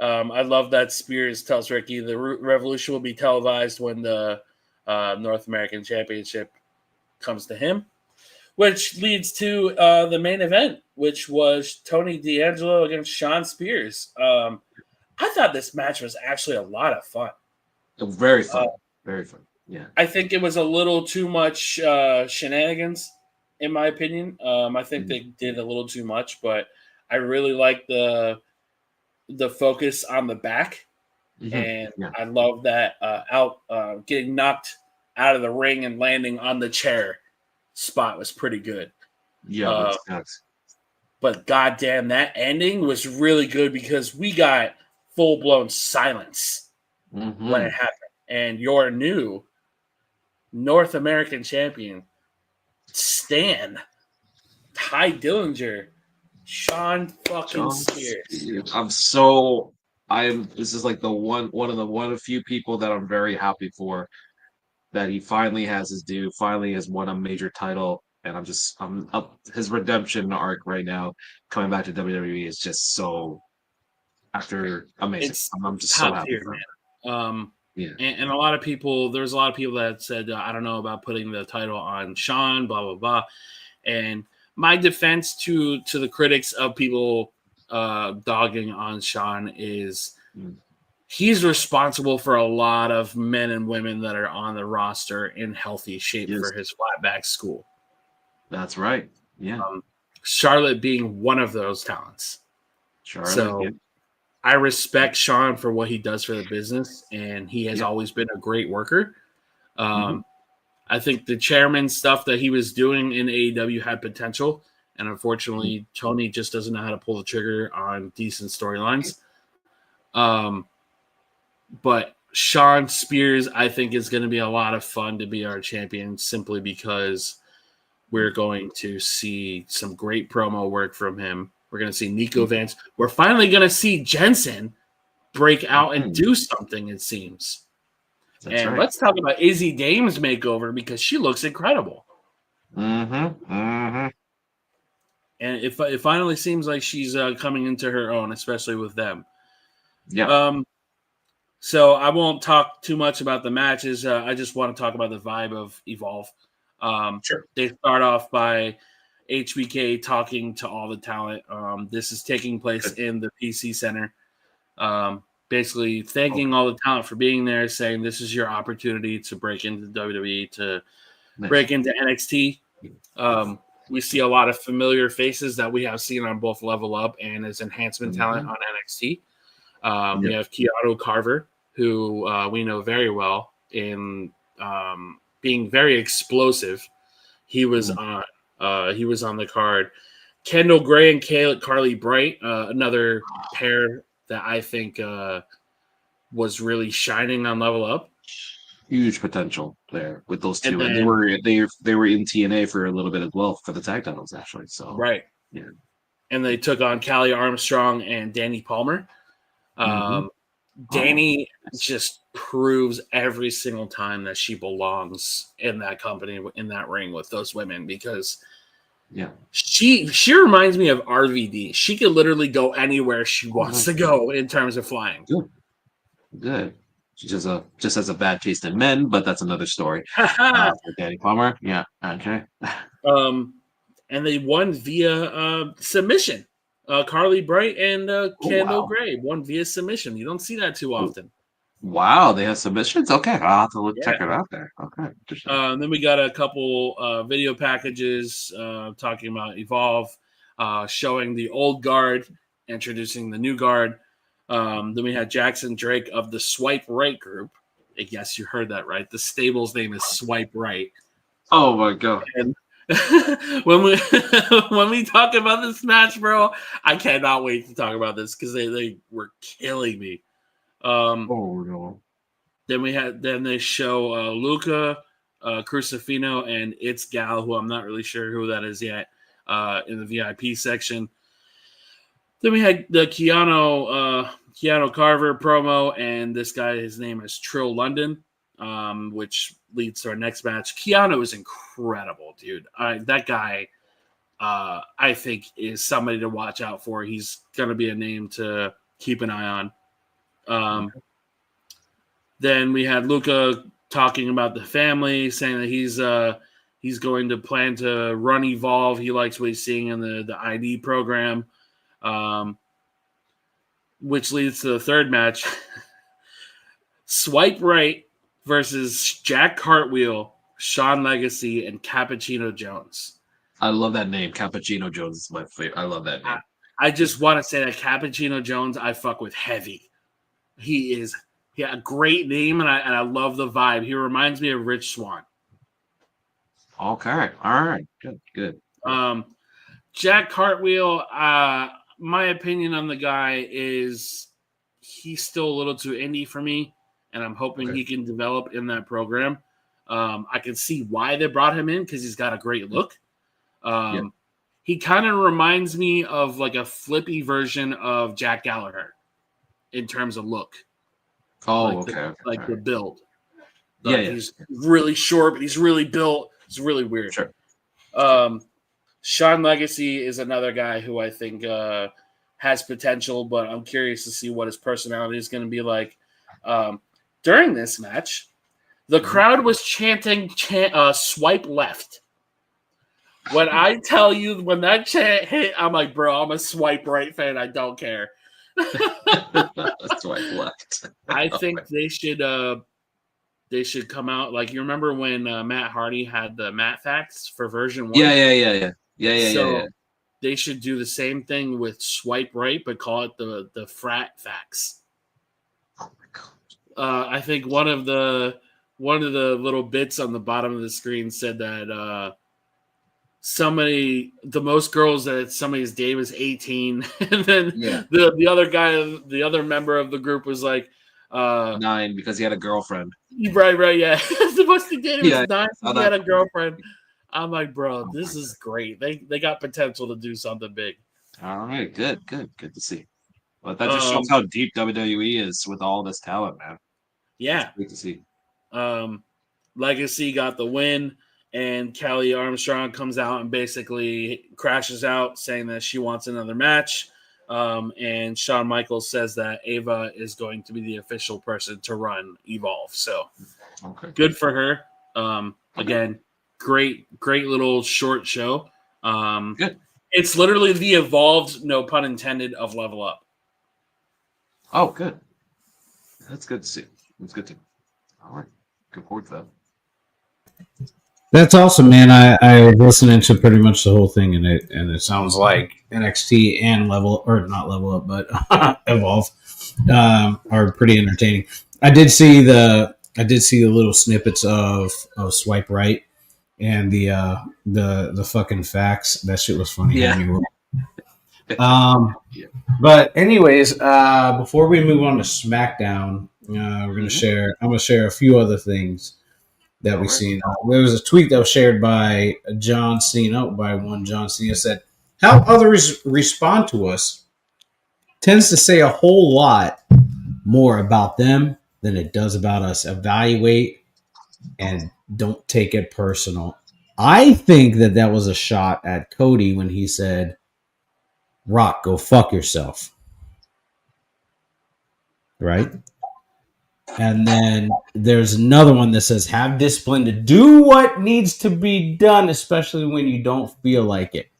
I love that Spears tells Ricky the Revolution will be televised when the North American Championship comes to him, which leads to the main event, which was Tony D'Angelo against Shawn Spears. I thought this match was actually a lot of fun. Very fun. Very fun. Yeah. I think it was a little too much shenanigans, in my opinion. I think they did a little too much, but I really like the focus on the back, and I love that getting knocked out of the ring and landing on the chair spot was pretty good. Yeah, that's but goddamn, that ending was really good because we got full blown silence when it happened, and your new North American champion, Stan, Ty Dillinger, Shawn fucking Spears. This is like one of the few people that I'm very happy for, that he finally has his due, finally has won a major title, and I'm up his redemption arc right now, coming back to WWE is just so amazing. It's I'm just so top happy tier, for him. man. Yeah. And a lot of people, there's a lot of people that said, I don't know about putting the title on Shawn, blah, blah, blah. And my defense to the critics of people dogging on Shawn is he's responsible for a lot of men and women that are on the roster in healthy shape for his flatback school. That's right. Yeah. Charlotte being one of those talents. I respect Shawn for what he does for the business, and he has always been a great worker. I think the chairman stuff that he was doing in AEW had potential, and unfortunately, Tony just doesn't know how to pull the trigger on decent storylines. But Shawn Spears, I think, is going to be a lot of fun to be our champion simply because we're going to see some great promo work from him. We're going to see Nico Vance. We're finally going to see Jensen break out and do something, it seems. Let's talk about Izzy Dame's makeover because she looks incredible. And it finally seems like she's coming into her own, especially with them. Yeah. So I won't talk too much about the matches. I just want to talk about the vibe of Evolve. They start off by HBK talking to all the talent. This is taking place in the PC Center. Basically thanking all the talent for being there, saying this is your opportunity to break into WWE, to break into NXT. We see a lot of familiar faces that we have seen on both Level Up and as enhancement talent on NXT. We have Keanu Carver, who we know very well in being very explosive. He was on the card. Kendall Gray and Carly Bright, another pair that I think was really shining on Level Up. Huge potential there with those two, and they were in TNA for a little bit as well for the tag titles, actually. So and they took on Callie Armstrong and Danny Palmer. Danny just proves every single time that she belongs in that company, in that ring with those women, because she reminds me of RVD. She could literally go anywhere she wants to go in terms of flying. Good. She just has a bad taste in men, but that's another story. For Danny Palmer. Yeah. Okay. And they won via submission. Carly Bright and Candice wow. Gray won via submission. You don't see that too often. Wow, they have submissions? Okay, I'll have to check Yeah. it out there. Okay. Then we got a couple video packages talking about Evolve, showing the old guard, introducing the new guard. Then we had Jackson Drake of the Swipe Right group. Yes, you heard that right. The stable's name is Swipe Right. Oh my god. And when we when we talk about this match, bro, I cannot wait to talk about this because they were killing me. Oh no. Then they show Luca, Crucifino, and It's Gal, who I'm not really sure who that is yet, in the VIP section. Then we had the Keanu Carver promo, and this guy, his name is Trill London, which leads to our next match. Keanu is incredible, dude. That guy, I think, is somebody to watch out for. He's going to be a name to keep an eye on. Then we had Luca talking about the family, saying that he's going to plan to run Evolve. He likes what he's seeing in the ID program, which leads to the third match. Swipe Right versus Jack Cartwheel, Sean Legacy, and Cappuccino Jones. I love that name. Cappuccino Jones is my favorite. I love that name. I just want to say that Cappuccino Jones, I fuck with heavy. He is a great name, and I love the vibe. He reminds me of Rich Swann. Okay. All right. Good. Jack Cartwheel, my opinion on the guy is he's still a little too indie for me, and I'm hoping he can develop in that program. I can see why they brought him in because he's got a great look. He kind of reminds me of like a flippy version of Jack Gallagher in terms of look. Oh, the build. He's really short, but he's really built. It's really weird. Sure. Sean Legacy is another guy who I think has potential, but I'm curious to see what his personality is going to be like. During this match, the crowd was chanting swipe left. When I tell you, when that chant hit, I'm like, bro, I'm a swipe right fan. I don't care. Swipe left. I think they should come out. Like, you remember when Matt Hardy had the Matt Facts for version 1? Yeah. They should do the same thing with Swipe Right, but call it the Frat Facts. Oh my god. I think one of the little bits on the bottom of the screen said that the most girls that somebody's dated was 18, and then the other guy, the other member of the group was like 9 because he had a girlfriend. Right, yeah. The most he dated was 9. He had a girlfriend. I'm like, bro, this is great. They got potential to do something big. All right, good to see. But that just shows how deep WWE is with all this talent, man. Yeah, it's great to see. Legacy got the win, and Kelly Armstrong comes out and basically crashes out, saying that she wants another match. And Shawn Michaels says that Ava is going to be the official person to run Evolve. So good for her. Again, great little short show. Good. It's literally the evolved, no pun intended, of Level Up. Oh, good. That's good to see. That's good to. All right. Good forward to that. That's awesome, man. I was listening to pretty much the whole thing, and it sounds like NXT and not Level Up, but Evolve are pretty entertaining. I did see the little snippets of Swipe Right and the fucking facts. That shit was funny. Yeah. But anyways, before we move on to SmackDown, we're gonna share. I'm gonna share a few other things that we've seen. There was a tweet that was shared by John Cena, John Cena said, "How others respond to us tends to say a whole lot more about them than it does about us. Evaluate and don't take it personal." I think that was a shot at Cody when he said, "Rock, go fuck yourself." Right? And then there's another one that says, "Have discipline to do what needs to be done, especially when you don't feel like it."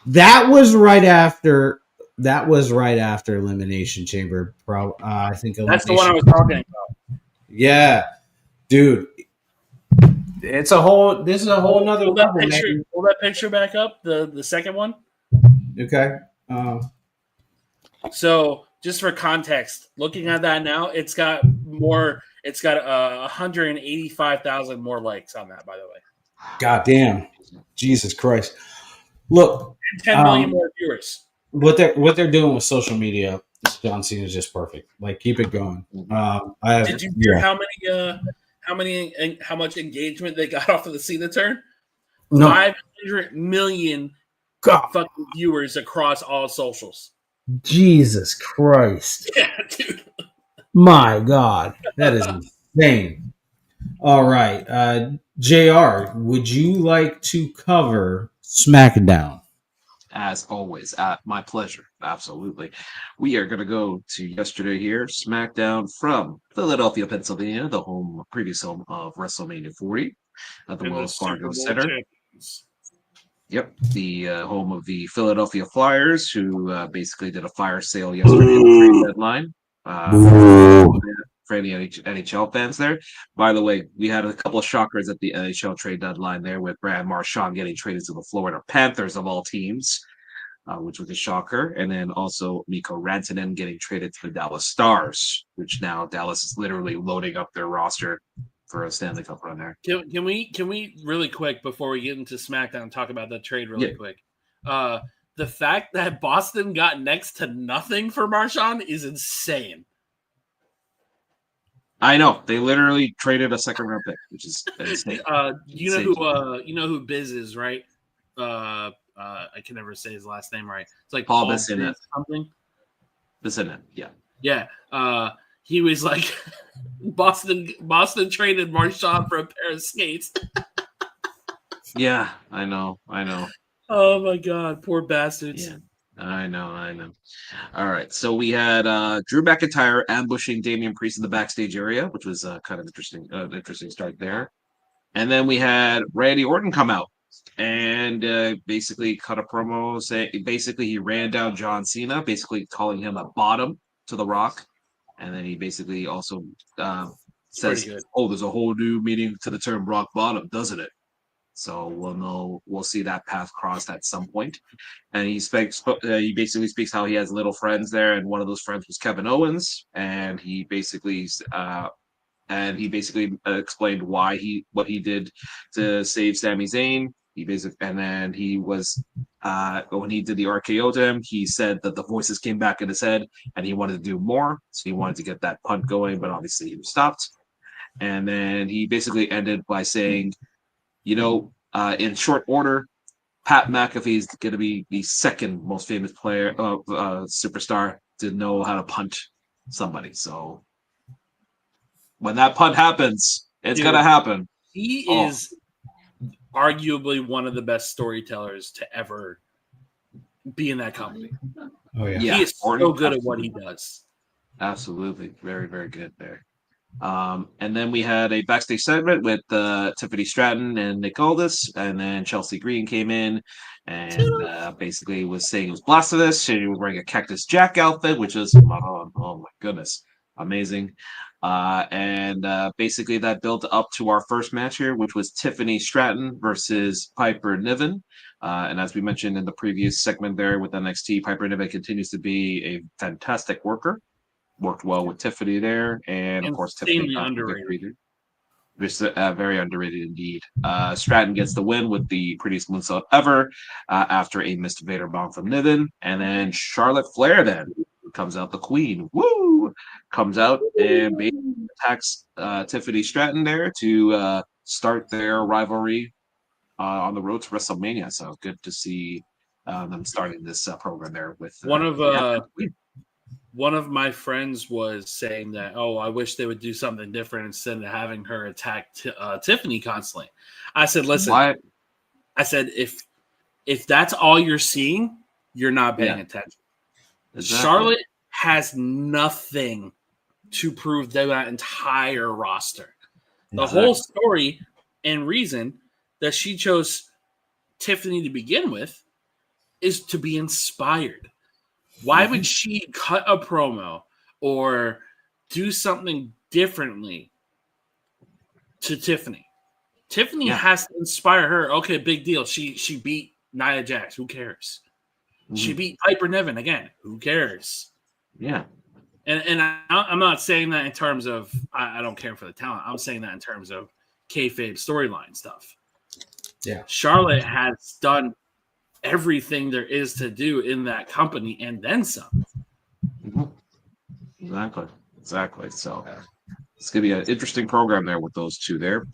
That was right after. That was right after Elimination Chamber. I think That's the one I Elimination. was talking about. Yeah, dude. It's a whole. This is a whole nother Pull that level, picture. man. Pull that picture back up. The second one. Okay. So, just for context, looking at that now, it's got more. It's got 185,000 more likes on that. By the way, God damn. Jesus Christ. Look, and 10 million more viewers. what they're doing with social media, John Cena is just perfect. Like, keep it going. Did you hear how much engagement they got off of the Cena turn? No. 500 million God. fucking viewers across all socials. Jesus Christ. Yeah, dude. My God. That is insane. All right. JR, would you like to cover SmackDown? As always, my pleasure. Absolutely. We are going to go to yesterday here, SmackDown from Philadelphia, Pennsylvania, the previous home of WrestleMania 40 at the Wells Fargo Center. Yep, the home of the Philadelphia Flyers, who basically did a fire sale yesterday at the trade deadline. For any NHL fans there. By the way, we had a couple of shockers at the NHL trade deadline there with Brad Marchand getting traded to the Florida Panthers of all teams, which was a shocker. And then also Mikko Rantanen getting traded to the Dallas Stars, which now Dallas is literally loading up their roster for a Stanley Cup run there. Can we really quick before we get into SmackDown talk about the trade really quick? The fact that Boston got next to nothing for Marchand is insane. I know they literally traded a second round pick, which is insane. You know who Biz is, right? I can never say his last name right. It's like Paul Bissonnette. Something. Bissonnette, yeah. Yeah. He was like Boston traded Marchand for a pair of skates. Yeah, I know. Oh my God, poor bastards. Yeah. I know. All right, so we had Drew McIntyre ambushing Damian Priest in the backstage area, which was kind of interesting start there. And then we had Randy Orton come out and basically cut a promo saying basically he ran down John Cena, basically calling him a bottom to The Rock. And then he basically also says, "Oh, there's a whole new meaning to the term rock bottom, doesn't it?" So we'll see that path crossed at some point. And he basically speaks how he has little friends there, and one of those friends was Kevin Owens, and he basically explained what he did to save Sami Zayn. And then he was when he did the RKO to him, he said that the voices came back in his head, and he wanted to do more, so he wanted to get that punt going, but obviously he was stopped. And then he basically ended by saying, in short order, Pat McAfee is going to be the second most famous player, superstar to know how to punt somebody. So when that punt happens, it's going to happen. He is arguably one of the best storytellers to ever be in that company. Oh yeah, he is so good at what he does. Absolutely, very, very good there. And then we had a backstage segment with Tiffany Stratton and Nick Aldis, and then Chelsea Green came in and basically was saying it was blasphemous. She was wearing a Cactus Jack outfit, which is oh my goodness, amazing. And basically that built up to our first match here, which was Tiffany Stratton versus Piper Niven. And as we mentioned in the previous segment there with NXT, Piper Niven continues to be a fantastic worker. Worked well with Tiffany there, and of course Tiffany underrated. Very underrated indeed. Stratton gets the win with the prettiest moonsault ever after a missed Vader bomb from Niven, and then Charlotte Flair then comes out, the Queen, comes out and basically attacks Tiffany Stratton there to start their rivalry on the road to WrestleMania. So good to see them starting this program there with one of my friends was saying that, I wish they would do something different instead of having her attack Tiffany constantly. I said, listen, What? I said, if that's all you're seeing, you're not paying attention. Exactly. Charlotte has nothing to prove to that entire roster. The whole story and reason that she chose Tiffany to begin with is to be inspired. Why would she cut a promo or do something differently to Tiffany? Tiffany has to inspire her. Okay, big deal. She beat Nia Jax. Who cares? She beat Piper Niven again. Who cares? Yeah. And I'm not saying that in terms of I don't care for the talent. I'm saying that in terms of kayfabe storyline stuff. Yeah. Charlotte has done everything there is to do in that company and then some. Exactly. So it's going to be an interesting program there with those two there.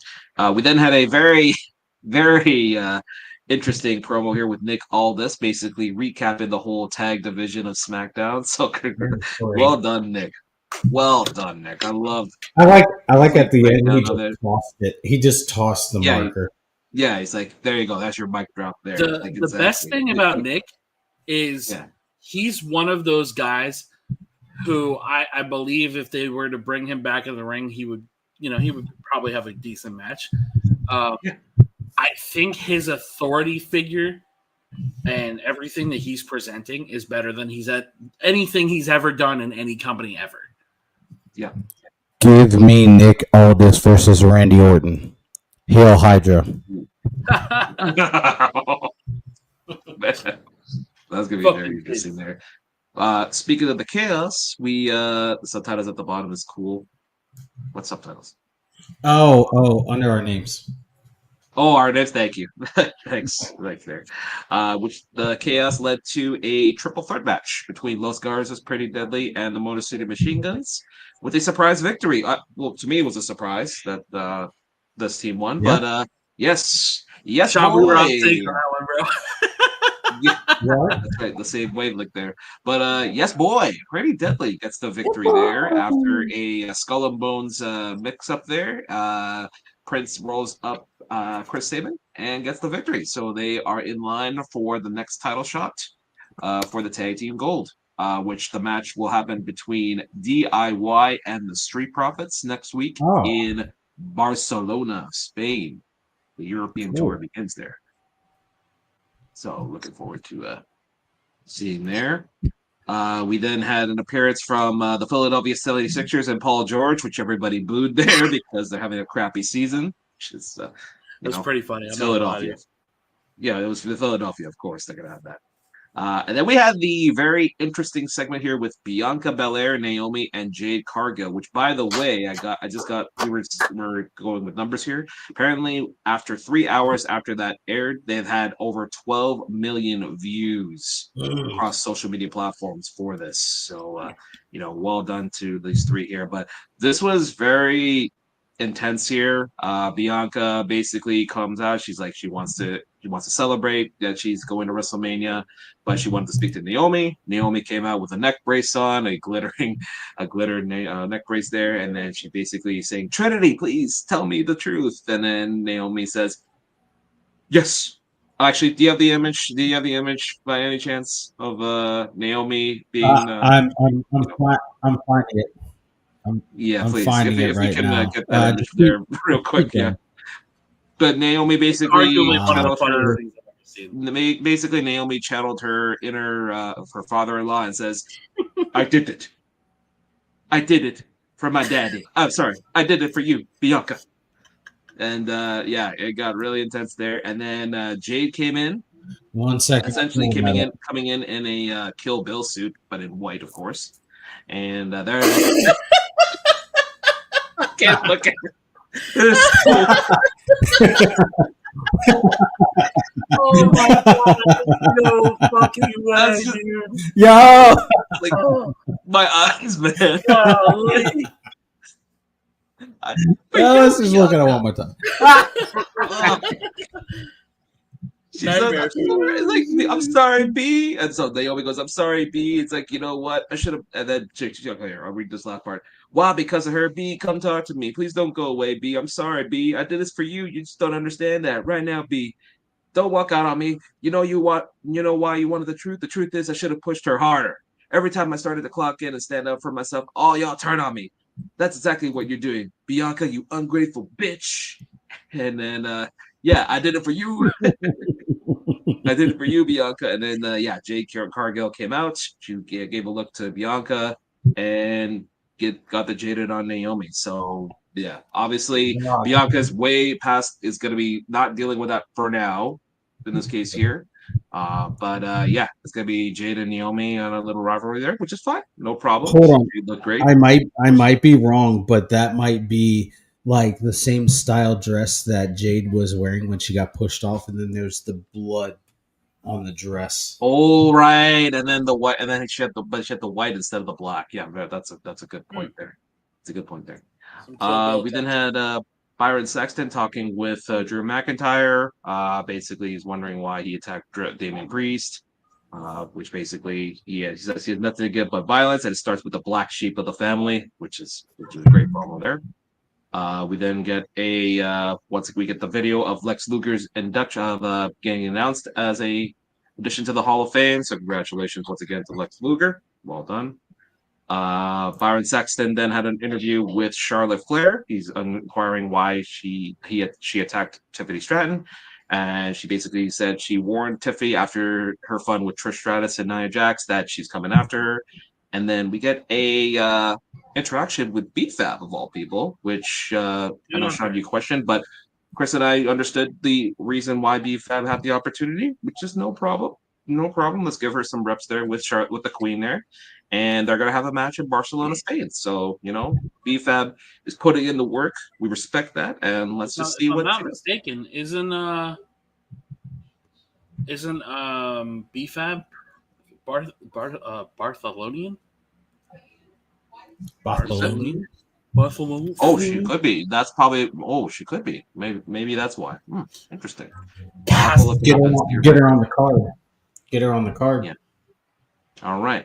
We then had a very, very interesting promo here with Nick Aldis, basically recapping the whole tag division of SmackDown. So well done, Nick. Well done, Nick. I like at the end he just tossed it. He just tossed the marker. Yeah, he's like, there you go. That's your mic drop there. The best thing about Nick is he's one of those guys who I believe if they were to bring him back in the ring, he would probably have a decent match. I think his authority figure and everything that he's presenting is better than anything he's ever done in any company ever. Yeah. Give me Nick Aldis versus Randy Orton. Hail Hydra. That's gonna be very interesting there. Speaking of the chaos, the subtitles at the bottom is cool. What subtitles? Under our names. Oh, our names. Thank you. Thanks. Right there. Which the chaos led to a triple threat match between Los Garzas, Pretty Deadly, and the Motor City Machine Guns, with a surprise victory. Well, to me, it was a surprise that this team won. Yeah. But yes, boy. That's right, the same wavelength there. But yes, boy, Pretty Deadly gets the victory there after a Skull and Bones mix-up there. Prince rolls up Chris Sabin and gets the victory. So they are in line for the next title shot for the Tag Team Gold, which the match will happen between DIY and the Street Profits next week in Barcelona, Spain. The European tour begins there. So looking forward to seeing there. We then had an appearance from the Philadelphia 76ers and Paul George, which everybody booed there because they're having a crappy season. Which is, it was pretty funny. Philadelphia. Yeah, it was Philadelphia, of course. They're going to have that. And then we had the very interesting segment here with Bianca Belair, Naomi, and Jade Cargill, which, by the way, we were going with numbers here. Apparently, after 3 hours after that aired, they've had over 12 million views across social media platforms for this. So, well done to these three here. But this was very intense here. Bianca basically comes out. She's like, she wants to celebrate that she's going to WrestleMania, but she wanted to speak to Naomi. Naomi came out with a neck brace on, a glitter neck brace there, and then she basically saying, "Trinity, please tell me the truth." And then Naomi says, "Yes." Actually, do you have the image? Do you have the image by any chance of Naomi being? I'm finding it. Please. Finding if right you can now. get that image there real quick, yeah. But Naomi basically Naomi channeled her inner her father-in-law and says, "I did it. I did it for my daddy. I'm sorry, I did it for you, Bianca." And it got really intense there. And then Jade came in. 1 second. Essentially coming in a Kill Bill suit, but in white, of course. And there. I can't look at it. Oh my god! No fucking way, dude. Yo, my eyes, man. Let's just look at it one more time. She's like, "I'm sorry, B." And so Naomi goes, "I'm sorry, B." It's like, you know what? I should have. And then she's like, "Here, I'll read this last part." "Why? Because of her, B. Come talk to me. Please don't go away, B. I'm sorry, B. I did this for you. You just don't understand that right now, B. Don't walk out on me. You know why you wanted the truth? The truth is I should have pushed her harder. Every time I started to clock in and stand up for myself, all y'all turn on me. That's exactly what you're doing, Bianca, you ungrateful bitch." And then I did it for you. I did it for you, Bianca. And then, Jade Cargill came out. She gave a look to Bianca and got the jaded on Naomi. So, yeah, obviously, Bianca's way past is going to be not dealing with that for now, in this case here. It's going to be Jade and Naomi on a little rivalry there, which is fine. No problem. Hold on. Jade looked great. I might be wrong, but that might be like the same style dress that Jade was wearing when she got pushed off, and then there's the blood on the dress. Oh, right, and then the white, and then she had the white instead of the black. Yeah, that's a good point there. It's a good point there. We then had Byron Sexton talking with Drew McIntyre. Basically, he's wondering why he attacked Damian Priest. Which basically he says he has nothing to give but violence, and it starts with the black sheep of the family, which is a great promo there. We then get we get the video of Lex Luger's induction of getting announced as a addition to the Hall of Fame. So congratulations once again to Lex Luger. Well done. Byron Saxton then had an interview with Charlotte Flair. He's inquiring why she attacked Tiffany Stratton, and she basically said she warned Tiffy after her fun with Trish Stratus and Nia Jax that she's coming after her. And then we get a interaction with BFAB of all people, which I know Sean you questioned, but Chris and I understood the reason why BFAB had the opportunity, which is no problem. No problem. Let's give her some reps there with Charlotte, with the Queen there, and they're gonna have a match in Barcelona, Spain. So BFAB is putting in the work. We respect that, and let's just see what. If I'm not mistaken, isn't BFAB Bartholonian? Bartholomew? Bartholomew? Oh, she could be. That's probably. Oh, she could be. Maybe that's why. Interesting. Get her on the card. Get her on the card. Yeah. All right.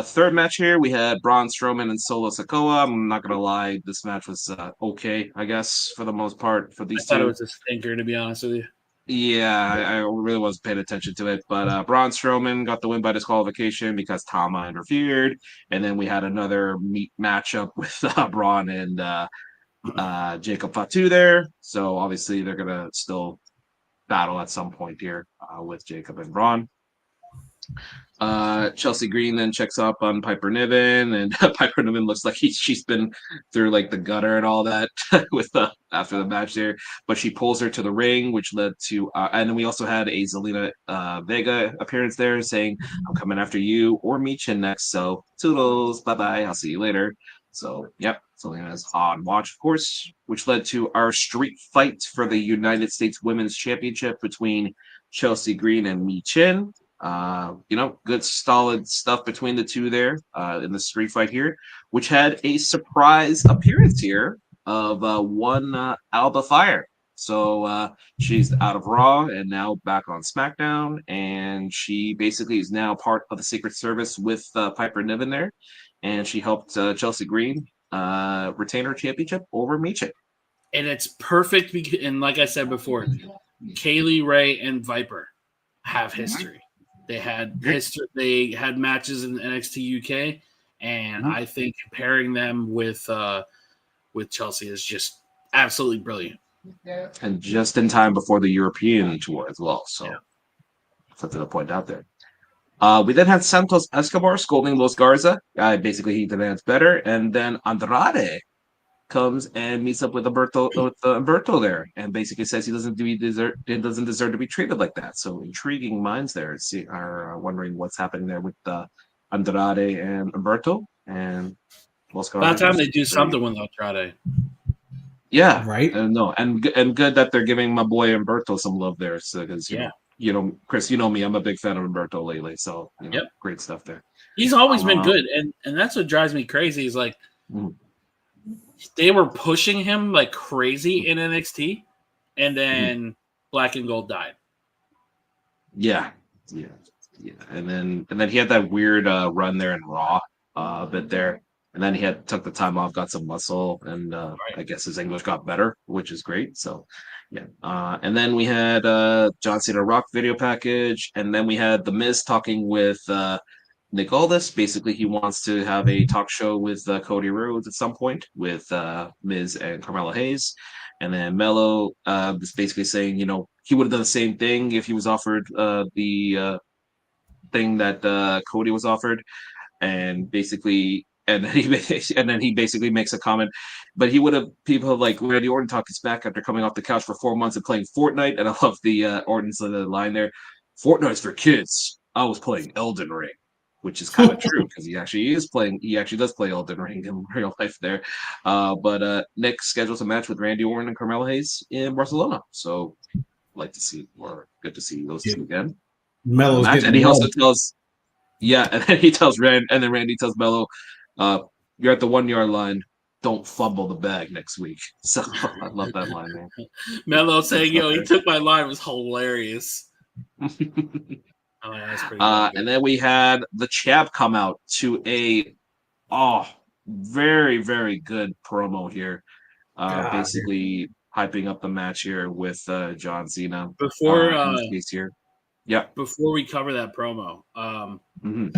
Third match here, we had Braun Strowman and Solo Sikoa. I'm not gonna lie, this match was okay, I guess, for the most part for these two. I thought it was a stinker, to be honest with you. Yeah, I really wasn't paying attention to it, but Braun Strowman got the win by disqualification because Tama interfered, and then we had another matchup with Braun and Jacob Fatu there. So obviously they're gonna still battle at some point here with Jacob and Braun. Chelsea Green then checks up on Piper Niven, and Piper Niven looks like she's been through like the gutter and all that with after the match there, but she pulls her to the ring, which led to and then we also had a Zelina Vega appearance there saying, "I'm coming after you or Michin next, so toodles, bye bye, I'll see you later." So yep, Zelina's on watch, of course, which led to our street fight for the United States Women's Championship between Chelsea Green and Michin. Good solid stuff between the two there in the street fight here, which had a surprise appearance here of one Alba Fire. So she's out of Raw and now back on Smackdown, and she basically is now part of the Secret Service with Piper Niven there, and she helped Chelsea Green retain her championship over Michin. And it's perfect, and like I said before, Kaylee Ray and Viper have history. They had history. They had matches in NXT UK, and I think pairing them with Chelsea is just absolutely brilliant. And just in time before the European tour as well. So something to point out there. We then had Santos Escobar scolding Los Garza. Basically, he demands better, and then Andrade comes and meets up with Humberto there, and basically says he doesn't deserve to be treated like that. So intriguing minds there are wondering what's happening there with Andrade and Humberto, and by the time they do something with Andrade. Yeah, right. And good that they're giving my boy Humberto some love there, so because Chris, you know me, I'm a big fan of Humberto lately, so great stuff there. He's always been good, and that's what drives me crazy. Is like. They were pushing him like crazy in NXT, and then Black and Gold died. Yeah. And then he had that weird run there in Raw a bit there, and then he took the time off, got some muscle, and I guess his English got better, which is great. So and then we had John Cena Rock video package, and then we had The Miz talking with Nick Aldis. Basically, he wants to have a talk show with Cody Rhodes at some point with Miz and Carmelo Hayes. And then Melo is basically saying, he would have done the same thing if he was offered the thing that Cody was offered, and basically, and then he basically makes a comment, but he would have people like Randy Orton talk his back after coming off the couch for 4 months and playing Fortnite, and I love the Orton's line there, Fortnite's for kids. I was playing Elden Ring, which is kind of true because he actually does play Elden Ring in real life there. But Nick schedules a match with Randy Orton and Carmelo Hayes in Barcelona, so like to see or good to see those two again. Melo's Match. getting And he also love. tells, yeah, and then he tells and then Randy tells Melo, "You're at the 1 yard line. Don't fumble the bag next week." So I love that line, man. Melo saying, "Yo, he took my line," was hilarious. That's pretty and then we had the champ come out to a very, very good promo here. Basically hyping up the match here with John Cena. Before in this case here. Yeah. Before we cover that promo, Mm-hmm.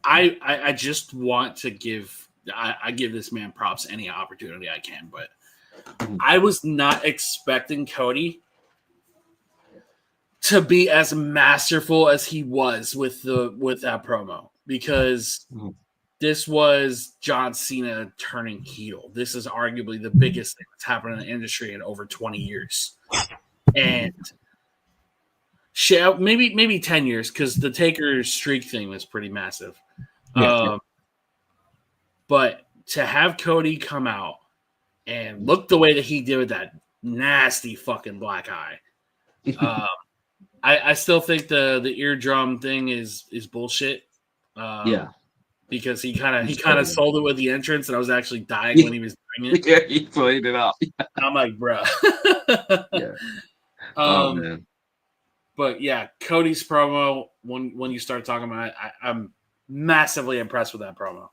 I just want to give I give this man props any opportunity I can, but I was not expecting Cody to be as masterful as he was with that promo, because this was John Cena turning heel. This is arguably the biggest thing that's happened in the industry in over 20 years. And maybe 10 years, because the Taker streak thing was pretty massive. Yeah. But to have Cody come out and look the way that he did with that nasty fucking black eye, I still think the eardrum thing is bullshit. Because he kind of sold it with the entrance, and I was actually dying when he was doing it. Yeah, he played it out. I'm like, bro. Yeah. Oh man. But yeah, Cody's promo, when you start talking about it, I'm massively impressed with that promo.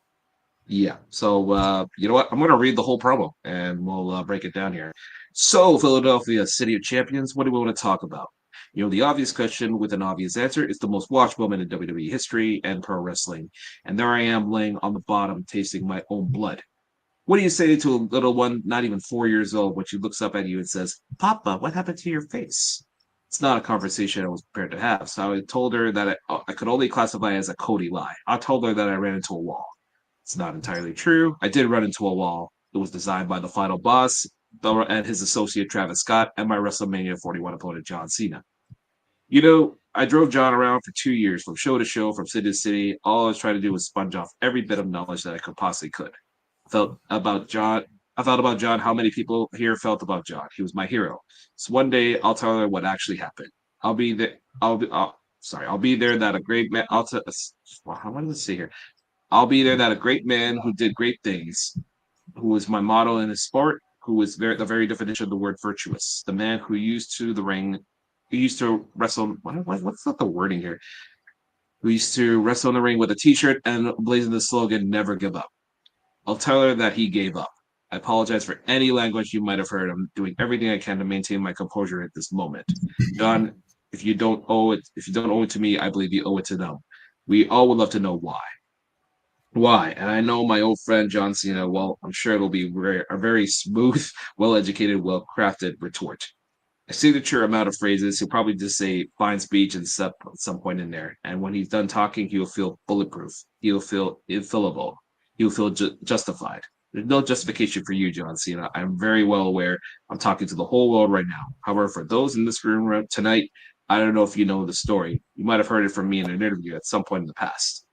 Yeah. So you know what? I'm going to read the whole promo, and we'll break it down here. So, Philadelphia, City of Champions, what do we want to talk about? You know, the obvious question with an obvious answer is the most watched moment in WWE history and pro wrestling. And there I am laying on the bottom, tasting my own blood. What do you say to a little one, not even 4 years old, when she looks up at you and says, "Papa, what happened to your face?" It's not a conversation I was prepared to have. So I told her that I could only classify it as a Cody lie. I told her that I ran into a wall. It's not entirely true. I did run into a wall. It was designed by the final boss and his associate Travis Scott and my WrestleMania 41 opponent John Cena. You know, I drove John around for 2 years, from show to show, from city to city. All I was trying to do was sponge off every bit of knowledge that I could possibly could. I thought about John how many people here felt about John. He was my hero. So one day I'll tell her what actually happened. I'll be there. I'll be there that a great man. How do I say here? I'll be there that a great man who did great things, who was my model in his sport, who was the very definition of the word virtuous. The man who used to wrestle. What's not the wording here? Who used to wrestle in the ring with a T-shirt and blazing the slogan "Never give up." I'll tell her that he gave up. I apologize for any language you might have heard. I'm doing everything I can to maintain my composure at this moment. John, if you don't owe it to me, I believe you owe it to them. We all would love to know why. Why? And I know my old friend John Cena, well, I'm sure it'll be a very smooth, well-educated, well-crafted retort. A signature amount of phrases. He'll probably just say fine speech and stuff at some point in there. And when he's done talking, he'll feel bulletproof. He'll feel infallible. He'll feel justified. There's no justification for you, John Cena. I'm very well aware. I'm talking to the whole world right now. However, for those in this room tonight, I don't know if you know the story. You might have heard it from me in an interview at some point in the past.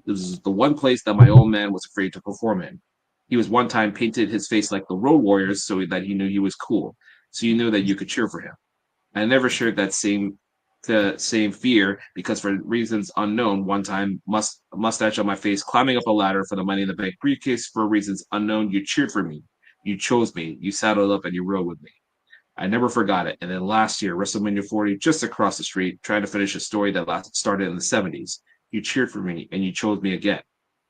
This is the one place that my old man was afraid to perform in. He was one time painted his face like the Road Warriors so that he knew he was cool. So you knew that you could cheer for him. I never shared that same fear because for reasons unknown, one time mustache on my face, climbing up a ladder for the Money in the Bank briefcase for reasons unknown, you cheered for me. You chose me. You saddled up and you rode with me. I never forgot it. And then last year, WrestleMania 40, just across the street, trying to finish a story that started in the 70s. You cheered for me and you chose me again.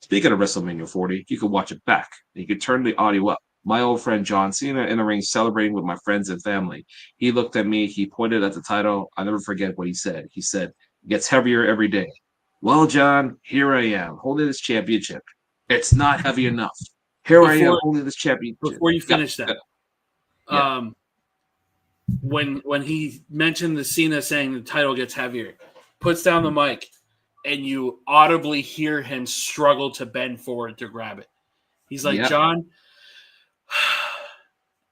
Speaking of WrestleMania 40, you could watch it back. You could turn the audio up. My old friend John Cena in the ring celebrating with my friends and family. He looked at me. He pointed at the title. I'll never forget what he said. He said, "It gets heavier every day." Well, John, here I am holding this championship. It's not heavy enough. Here I am holding this championship. Before you finish that, when he mentioned the Cena saying the title gets heavier, puts down the mic, and you audibly hear him struggle to bend forward to grab it. He's like, John.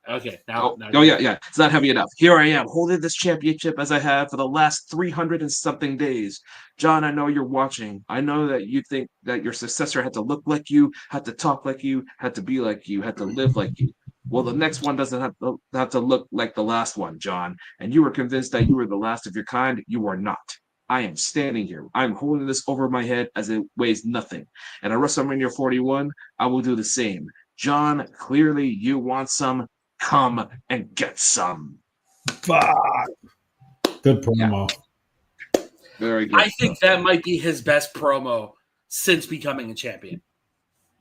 Okay. Now, yeah. It's not heavy enough. Here I am holding this championship as I have for the last 300 and something days. John, I know you're watching. I know that you think that your successor had to look like you, had to talk like you, had to be like you, had to live like you. Well, the next one doesn't have to look like the last one, John. And you were convinced that you were the last of your kind. You are not. I am standing here. I'm holding this over my head as it weighs nothing. And at WrestleMania 41, I will do the same. John, clearly you want some. Come and get some. Fuck. Good promo. Yeah. Very good. I think that might be his best promo since becoming a champion.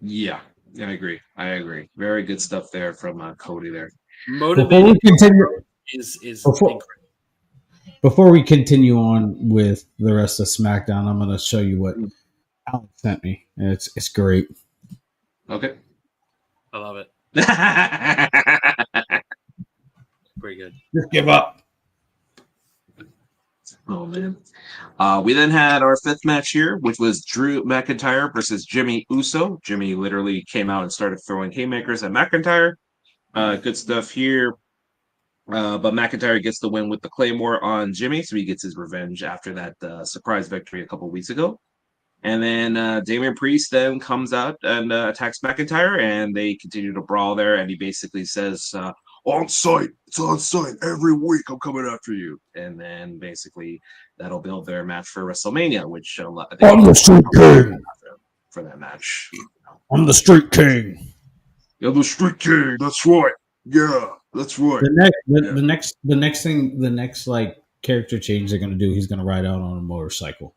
Yeah, I agree. Very good stuff there from Cody there. Motivated is incredible. Before we continue on with the rest of SmackDown, I'm going to show you what Alex sent me. It's great. Okay. I love it. Pretty good. Just give up. Oh man. We then had our fifth match here, which was Drew McIntyre versus Jimmy Uso. Jimmy literally came out and started throwing haymakers at McIntyre. Good stuff here. But McIntyre gets the win with the Claymore on Jimmy, so he gets his revenge after that surprise victory a couple weeks ago. And then Damian Priest then comes out and attacks McIntyre, and they continue to brawl there. And he basically says, "On site, it's on site every week. I'm coming after you." And then basically that'll build their match for WrestleMania, which I'm the Street King for that match. I'm the Street King. You're the Street King. That's right. Yeah, that's right. The next like character change they're gonna do, he's gonna ride out on a motorcycle.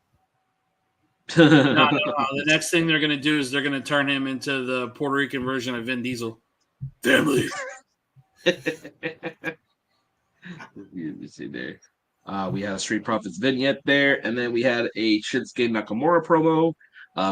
No. The next thing they're going to do is they're going to turn him into the Puerto Rican version of Vin Diesel. Family. You see there. We had a Street Profits vignette there, and then we had a Shinsuke Nakamura promo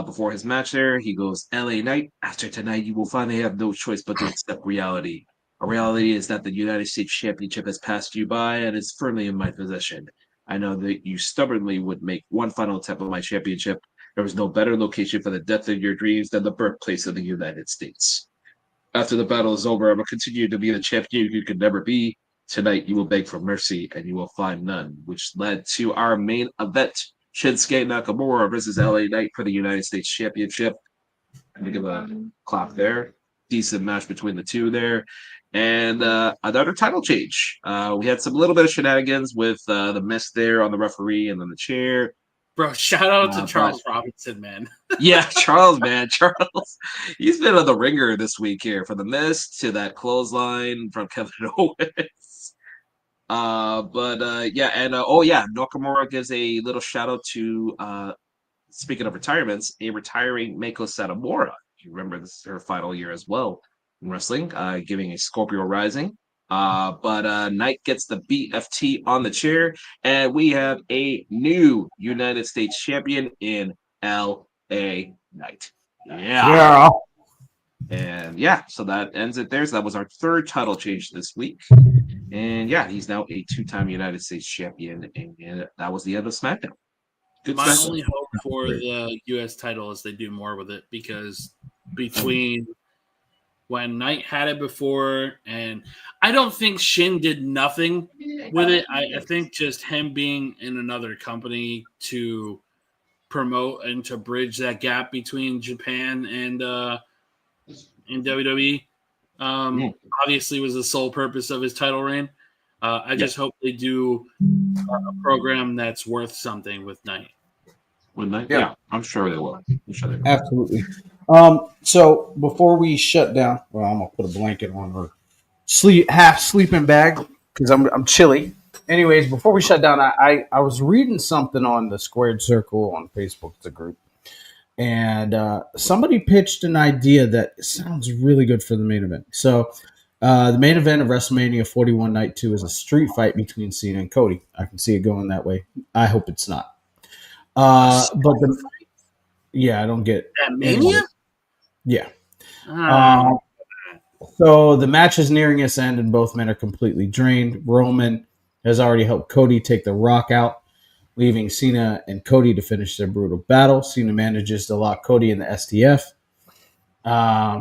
before his match there. He goes, "LA Knight, after tonight, you will finally have no choice but to accept reality. A reality is that the United States Championship has passed you by and is firmly in my possession. I know that you stubbornly would make one final attempt at my championship. There was no better location for the death of your dreams than the birthplace of the United States. After the battle is over, I will continue to be the champion you could never be. Tonight, you will beg for mercy, and you will find none," which led to our main event, Shinsuke Nakamura versus LA Knight for the United States Championship. I'm going to give a clap there. Decent match between the two there. And another title change. We had some little bit of shenanigans with the mist there on the referee and then the chair. Bro, shout out to Charles Robinson, man. Yeah, Charles, man. Charles. He's been on the ringer this week here, from the mist to that clothesline from Kevin Owens. Nakamura gives a little shout out to, speaking of retirements, a retiring Meiko Satomura. You remember this is her final year as well in wrestling, giving a Scorpio Rising. But Knight gets the BFT on the chair, and we have a new United States champion in LA Knight. Yeah. And yeah, so that ends it there. So that was our third title change this week. And yeah, he's now a two-time United States champion, and that was the end of SmackDown. My only hope for the U.S. title is they do more with it, because between when Knight had it before, and I don't think Shin did nothing with it. I think just him being in another company to promote and to bridge that gap between Japan and WWE obviously was the sole purpose of his title reign. I just hope they do a program that's worth something with Knight. Yeah, I'm sure they will. Absolutely. So before we shut down, well, I'm gonna put a blanket on her half sleeping bag because I'm chilly. Anyways, before we shut down, I was reading something on the Squared Circle on Facebook, the group, and somebody pitched an idea that sounds really good for the main event. So the main event of WrestleMania 41 Night 2 is a street fight between Cena and Cody. I can see it going that way. I hope it's not. I don't get that Mania. Yeah. So the match is nearing its end, and both men are completely drained. Roman has already helped Cody take the Rock out, leaving Cena and Cody to finish their brutal battle. Cena manages to lock Cody in the STF.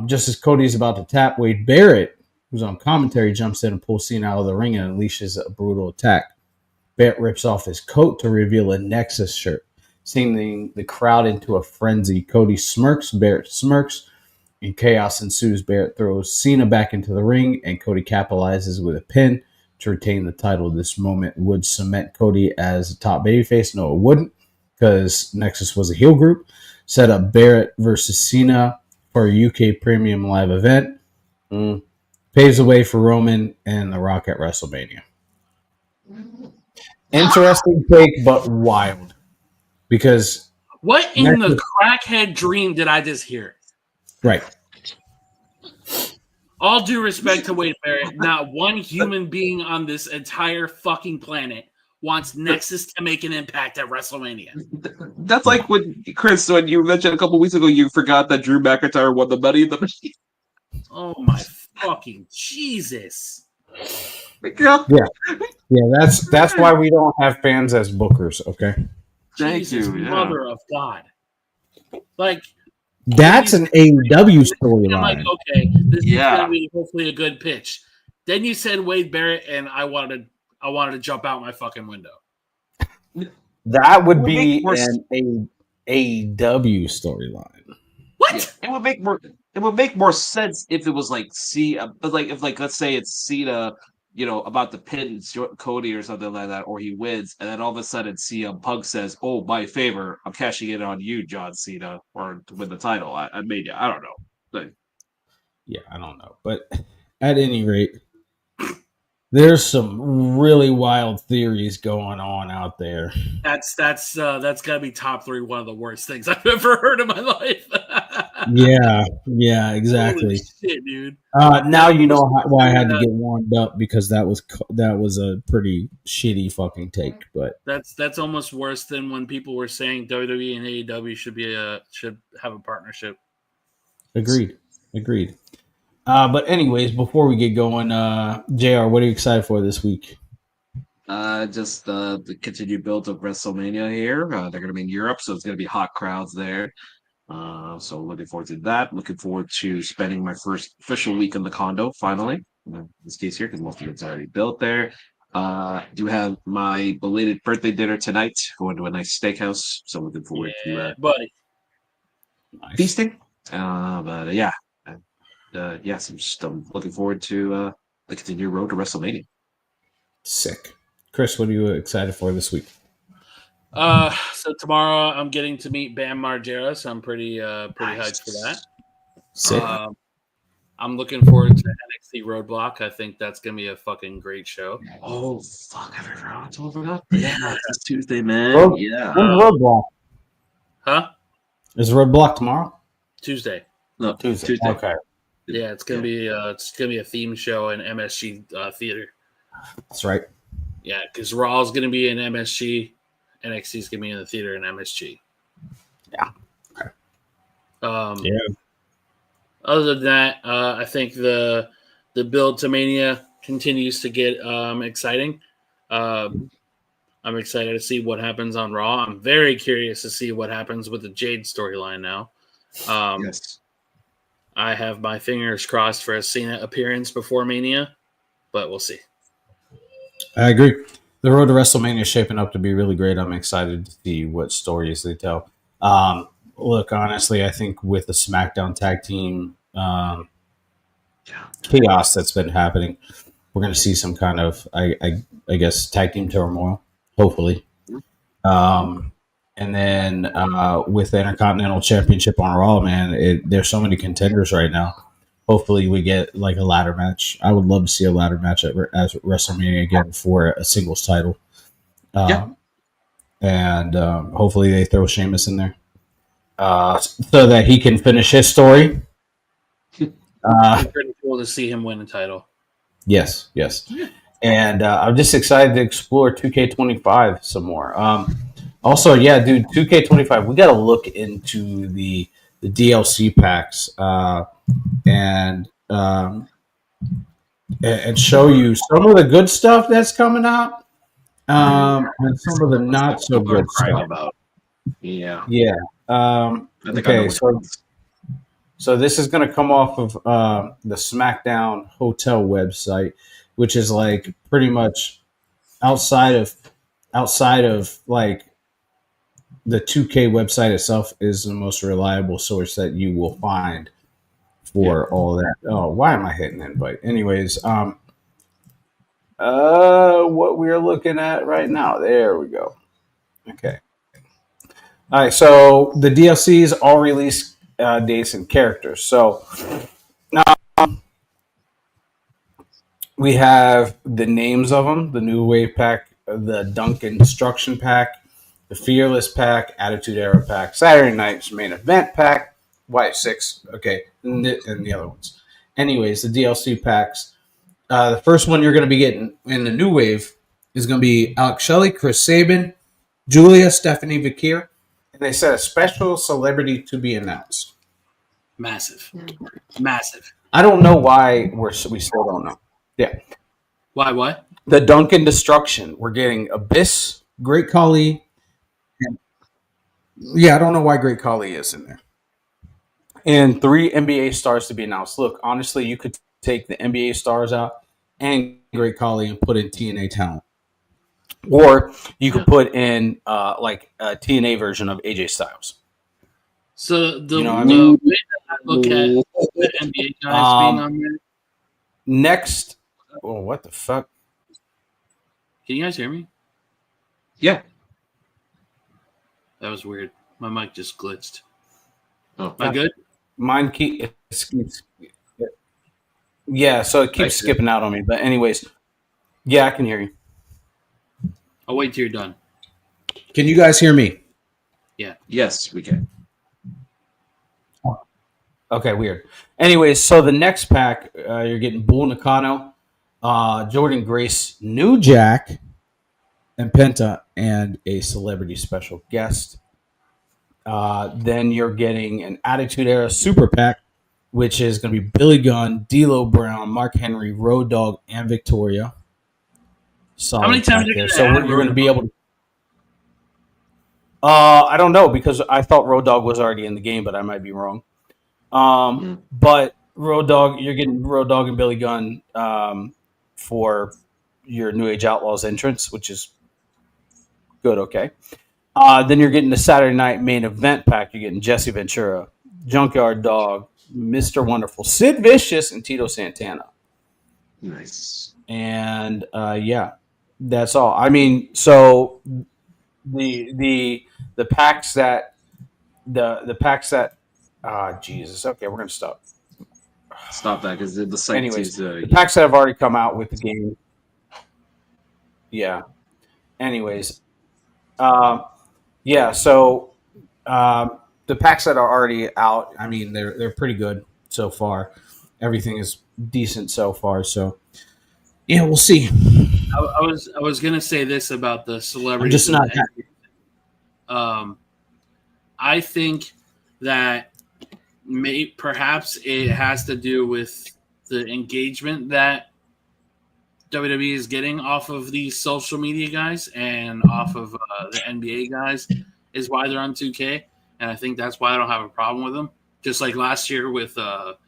Just as Cody's about to tap, Wade Barrett, who's on commentary, jumps in and pulls Cena out of the ring and unleashes a brutal attack. Barrett rips off his coat to reveal a Nexus shirt, sending the crowd into a frenzy. Cody smirks, Barrett smirks, and chaos ensues. Barrett throws Cena back into the ring, and Cody capitalizes with a pin to retain the title. This moment would cement Cody as a top babyface. No, it wouldn't, because Nexus was a heel group. Set up Barrett versus Cena for a UK Premium Live event. Paves the way for Roman and The Rock at WrestleMania. Interesting take, but wild. Because what in the crackhead dream did I just hear? Right. All due respect to Wade Barrett, not one human being on this entire fucking planet wants Nexus to make an impact at WrestleMania. That's like when Chris, when you mentioned a couple weeks ago, you forgot that Drew McIntyre won the Money in the Bank. Oh my fucking Jesus! Yeah. That's why we don't have fans as bookers. Okay. Thank Jesus, you, yeah. Mother of God! Like that's an AEW storyline. I'm like, okay, this is gonna be hopefully a good pitch. Then you said Wade Barrett, and I wanted to jump out my fucking window. That would be an AEW storyline. What? Yeah, it would make more sense if it was like let's say it's Cena, about to pin Cody or something like that, or he wins, and then all of a sudden CM Punk says, "Oh, my favor, I'm cashing in on you, John Cena, or to win the title. I made you." I don't know. But, yeah, I don't know, but at any rate, there's some really wild theories going on out there. That's gotta be top 3. One of the worst things I've ever heard in my life. yeah, exactly. Holy shit, dude. Now you know why I had to get warmed up, because that was a pretty shitty fucking take. But that's almost worse than when people were saying WWE and AEW should have a partnership. Agreed. But anyways, before we get going, JR, what are you excited for this week? Just the continued build of WrestleMania here. They're going to be in Europe, so it's going to be hot crowds there. So looking forward to that. Looking forward to spending my first official week in the condo, finally. In this case here, because most of it's already built there. Do have my belated birthday dinner tonight. Going to a nice steakhouse, so looking forward to buddy. feasting. But yeah. I'm looking forward to the continued road to WrestleMania. Sick. Chris, what are you excited for this week? So tomorrow I'm getting to meet Bam Margera, so I'm pretty hyped for that. Sick. I'm looking forward to NXT Roadblock. I think that's gonna be a fucking great show. Oh fuck! I forgot. Yeah, it's Tuesday, man. When's Roadblock? Huh? Is Roadblock tomorrow? Tuesday. No, Tuesday. Okay. Yeah, it's gonna be a theme show in MSG theater. That's right. Yeah, because Raw is gonna be in MSG, NXT is gonna be in the theater in MSG. Yeah. Okay. Other than that, I think the build to Mania continues to get exciting. I'm excited to see what happens on Raw. I'm very curious to see what happens with the Jade storyline now. Yes. I have my fingers crossed for a Cena appearance before Mania, but we'll see. I agree. The road to WrestleMania is shaping up to be really great. I'm excited to see what stories they tell. Look, honestly, I think with the Smackdown tag team chaos that's been happening, we're going to see some kind of, I guess, tag team turmoil, hopefully. And then with the Intercontinental Championship on Raw, man, there's so many contenders right now. Hopefully we get like a ladder match. I would love to see a ladder match at WrestleMania again for a singles title. And hopefully they throw Sheamus in there so that he can finish his story. It's pretty cool to see him win the title. Yes. And I'm just excited to explore 2K25 some more. Also, yeah, dude, 2K25, we got to look into the DLC packs. And um, and show you some of the good stuff that's coming out, and some of the not so People are good crying stuff. about. Yeah. Yeah. I think I know Okay. which ones. So this is going to come off of the Smackdown hotel website, which is like pretty much outside of like the 2K website itself is the most reliable source that you will find for all that. Oh, why am I hitting invite? Anyways, what we're looking at right now. There we go. Okay. All right. So the DLCs all release dates and characters. So we have the names of them: the New Wave Pack, the Duncan Destruction Pack, the Fearless Pack, Attitude Era Pack, Saturday Night's Main Event Pack, White Six. Okay, and the other ones. Anyways, the DLC packs. The first one you're going to be getting in the New Wave is going to be Alex Shelley, Chris Sabin, Julia, Stephanie Vakir, and they said a special celebrity to be announced. Massive. I don't know why we still don't know. Yeah. Why? What? The Duncan Destruction. We're getting Abyss, Great Khali. Yeah, I don't know why Great Khali is in there. And 3 NBA stars to be announced. Look, honestly, you could take the NBA stars out and Great Khali and put in TNA talent. Or you could put in like a TNA version of AJ Styles. So the You know what I the mean? way that I look at the NBA guys being on there. Next, oh, what the fuck? Can you guys hear me? Yeah. That was weird. My mic just glitched. Oh. Am I good? Mine keeps yeah, so it keeps skipping out on me. But anyways, yeah, I can hear you. I'll wait till you're done. Can you guys hear me? Yeah. Yes, we can. Okay, weird. Anyways, so the next pack, you're getting Bull Nakano, Jordan Grace, New Jack, and Penta, and a celebrity special guest. Then you're getting an Attitude Era Super Pack, which is going to be Billy Gunn, D'Lo Brown, Mark Henry, Road Dogg, and Victoria. Solid How many times pack are you there. gonna So add you're going to Road be Dogg? able to. I don't know because I thought Road Dogg was already in the game, but I might be wrong. But Road Dogg, you're getting Road Dogg and Billy Gunn for your New Age Outlaws entrance, which is good. Okay. Then you're getting the Saturday Night Main Event pack. You're getting Jesse Ventura, Junkyard Dog, Mr. Wonderful, Sid Vicious, and Tito Santana. Nice. And yeah, that's all. I mean, so the packs that the packs that Jesus. Okay, we're gonna stop. Stop that because the site Anyways, seems the packs that have already come out with the game. Yeah. Anyways, yeah. So the packs that are already out, I mean, they're pretty good so far. Everything is decent so far. So yeah, we'll see. I was gonna say this about the celebrities. I'm just not happy. I think that perhaps it has to do with the engagement that WWE is getting off of these social media guys and off of the NBA guys is why they're on 2K, and I think that's why I don't have a problem with them. Just like last year with Pat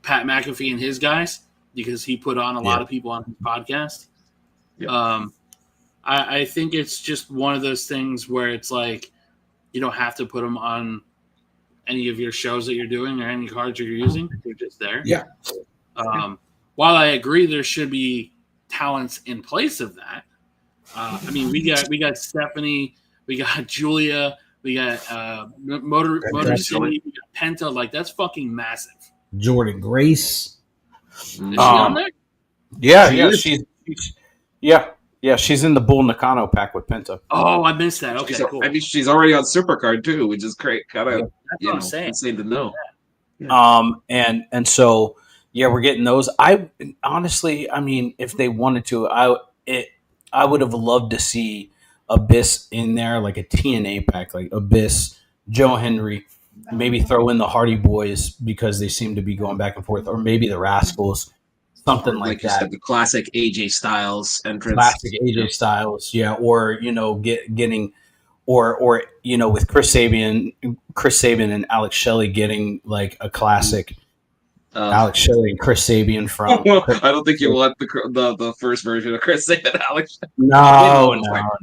McAfee and his guys, because he put on a lot of people on his podcast. Yep. I think it's just one of those things where it's like you don't have to put them on any of your shows that you're doing or any cards you're using. They're just there. Yeah. While I agree there should be talents in place of that, I mean we got Stephanie, we got Julia, we got Motor City, we got Penta. Like that's fucking massive. Jordan Grace. Is she on there? Yeah, she's in the Bull Nakano pack with Penta. Oh, I missed that. Okay, cool. I mean, she's already on Supercard too, which is great. Kind of, That's what I'm saying. insane to know. And so yeah, we're getting those. I honestly, I mean, if they wanted to, I would have loved to see Abyss in there, like a TNA pack, like Abyss, Joe Henry, maybe throw in the Hardy Boys because they seem to be going back and forth, or maybe the Rascals, something Or, like you that. said, the classic AJ Styles entrance. Classic AJ Styles, yeah, or getting, or with Chris Sabian and Alex Shelley getting like a classic Alex Shelley and Chris Sabian from. I don't think you want the first version of Chris Saban, Alex. No.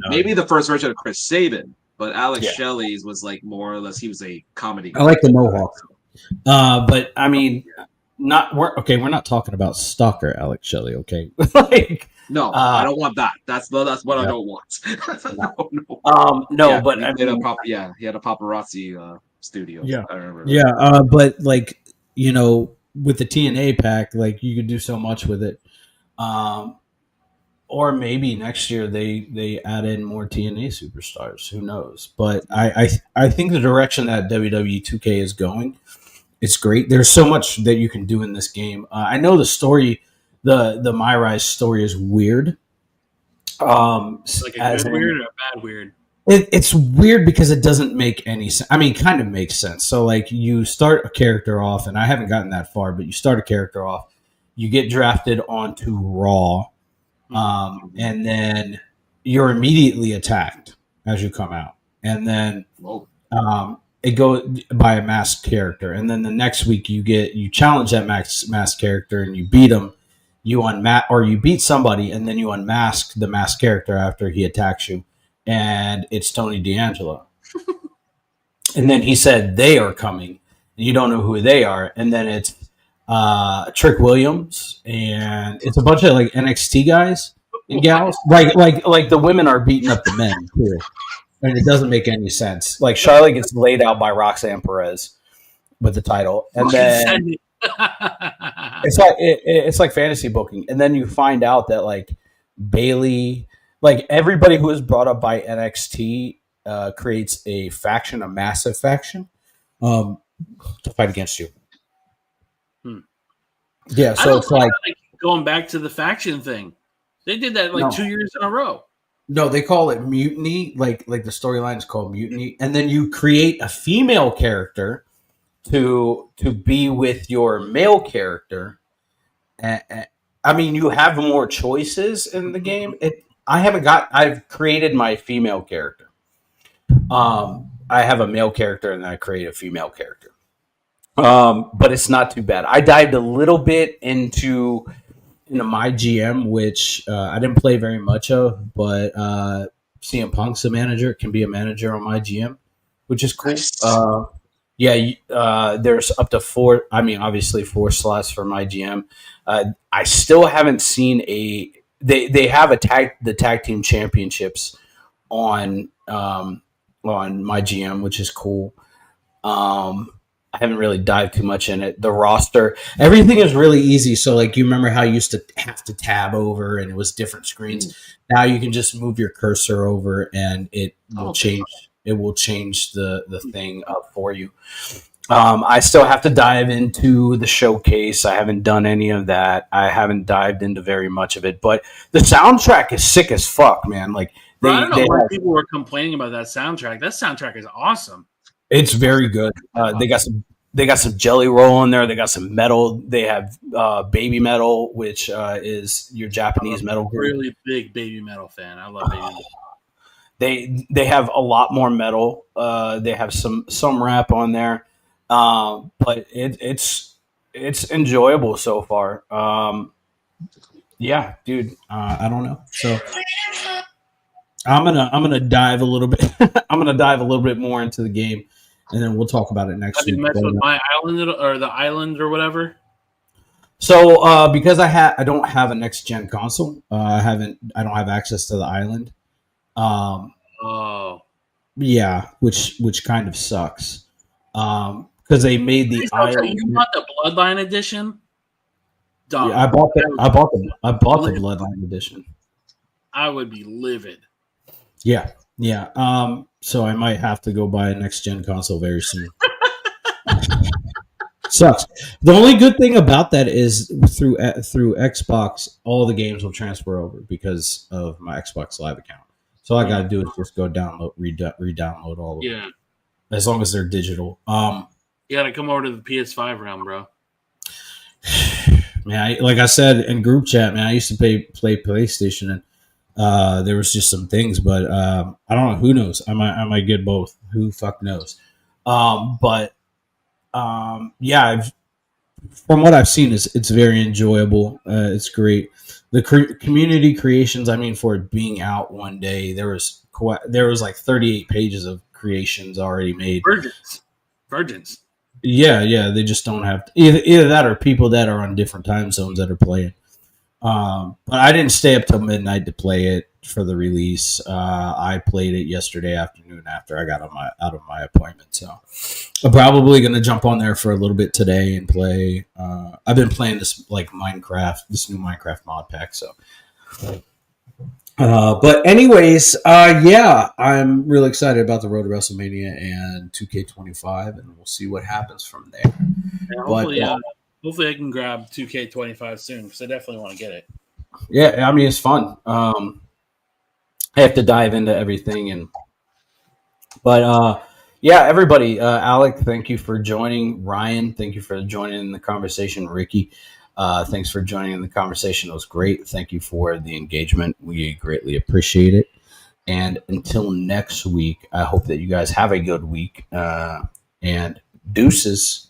Maybe the first version of Chris Saban, but Alex Shelley's was like more or less, he was a comedy guy. I like the Mohawk, but I mean, we're not talking about stalker Alex Shelley, okay? Like, no, I don't want that. That's what I don't want. No, but I mean, he had a paparazzi studio. Yeah, I remember. But like, with the TNA pack, like you could do so much with it. Or maybe next year they add in more TNA superstars. Who knows? But I think the direction that WWE 2K is going, it's great. There's so much that you can do in this game. I know the story, the My Rise story is weird. Like a good weird or a bad weird? It's weird because it doesn't make any sense. I mean, it kind of makes sense. So, like, you start a character off, and I haven't gotten that far, but you start a character off, you get drafted onto Raw, and then you're immediately attacked as you come out. And then it goes by a masked character. And then the next week you challenge that masked character and you beat him. You beat somebody, and then you unmask the masked character after he attacks you. And it's Tony D'Angelo. And then he said they are coming. And you don't know who they are. And then it's Trick Williams, and it's a bunch of like NXT guys and gals. Like the women are beating up the men too. And it doesn't make any sense. Like Charlotte gets laid out by Roxanne Perez with the title. And then it's like fantasy booking. And then you find out that like Bailey, like everybody who is brought up by NXT creates a faction, a massive faction, to fight against you. Yeah, so it's like going back to the faction thing. They did that like 2 years in a row. No, they call it mutiny. Like the storyline is called mutiny, and then you create a female character to be with your male character. I mean, you have more choices in the game. I've created my female character. I have a male character and then I create a female character. But it's not too bad. I dived a little bit into my GM, which I didn't play very much of, but CM Punk's a manager, can be a manager on my GM, which is cool. There's up to 4. I mean, obviously 4 slots for my GM. I still haven't seen they have the tag team championships on my GM, which is cool. I haven't really dived too much in it. The roster, everything is really easy. So like, you remember how you used to have to tab over and it was different screens. Now you can just move your cursor over and it will change. It will change the thing up for you. I still have to dive into the showcase. I haven't done any of that. I haven't dived into very much of it, but the soundtrack is sick as fuck, man. Like I don't know why people were complaining about that soundtrack. That soundtrack is awesome. It's very good. They got some Jelly Roll in there. They got some metal. They have Baby Metal, which is your Japanese metal group. Really big Baby Metal fan. I love Baby Metal. They have a lot more metal. They have some rap on there, but it's enjoyable so far. Yeah, dude. I don't know. So I'm gonna dive a little bit. I'm gonna dive a little bit more into the game, and then we'll talk about it next week. Mess with my island or the island or whatever. So because I don't have a next gen console, I don't have access to the island. Yeah, which kind of sucks. Because they made the island. You bought the Bloodline edition? Yeah, I bought the Bloodline edition. I would be livid. Yeah. So I might have to go buy a next gen console very soon. Sucks. The only good thing about that is through Xbox, all the games will transfer over because of my Xbox Live account. So all I got to do is just go re-download all of them. Yeah. as long as they're digital. You got to come over to the PS5 realm, bro. Man, like I said in group chat, man, I used to play PlayStation, and there was just some things, but I don't know. Who knows? I might get both. Who fuck knows? Yeah, from what I've seen, it's very enjoyable. It's great. The community creations. I mean, for it being out one day, there was like 38 pages of creations already made. Virgins. Yeah. They just don't have either that or people that are on different time zones that are playing. But I didn't stay up till midnight to play it for the release. I played it yesterday afternoon after I got out of my appointment. So I'm probably going to jump on there for a little bit today and play. I've been playing this new Minecraft mod pack. So, but anyways, yeah, I'm really excited about the road to WrestleMania and 2K25, and we'll see what happens from there. Yeah, hopefully I can grab 2K25 soon because I definitely want to get it. Yeah, I mean, it's fun. I have to dive into everything, but yeah, everybody. Alec, thank you for joining. Ryan, thank you for joining in the conversation. Ricky, thanks for joining in the conversation. It was great. Thank you for the engagement. We greatly appreciate it. And until next week, I hope that you guys have a good week. And deuces.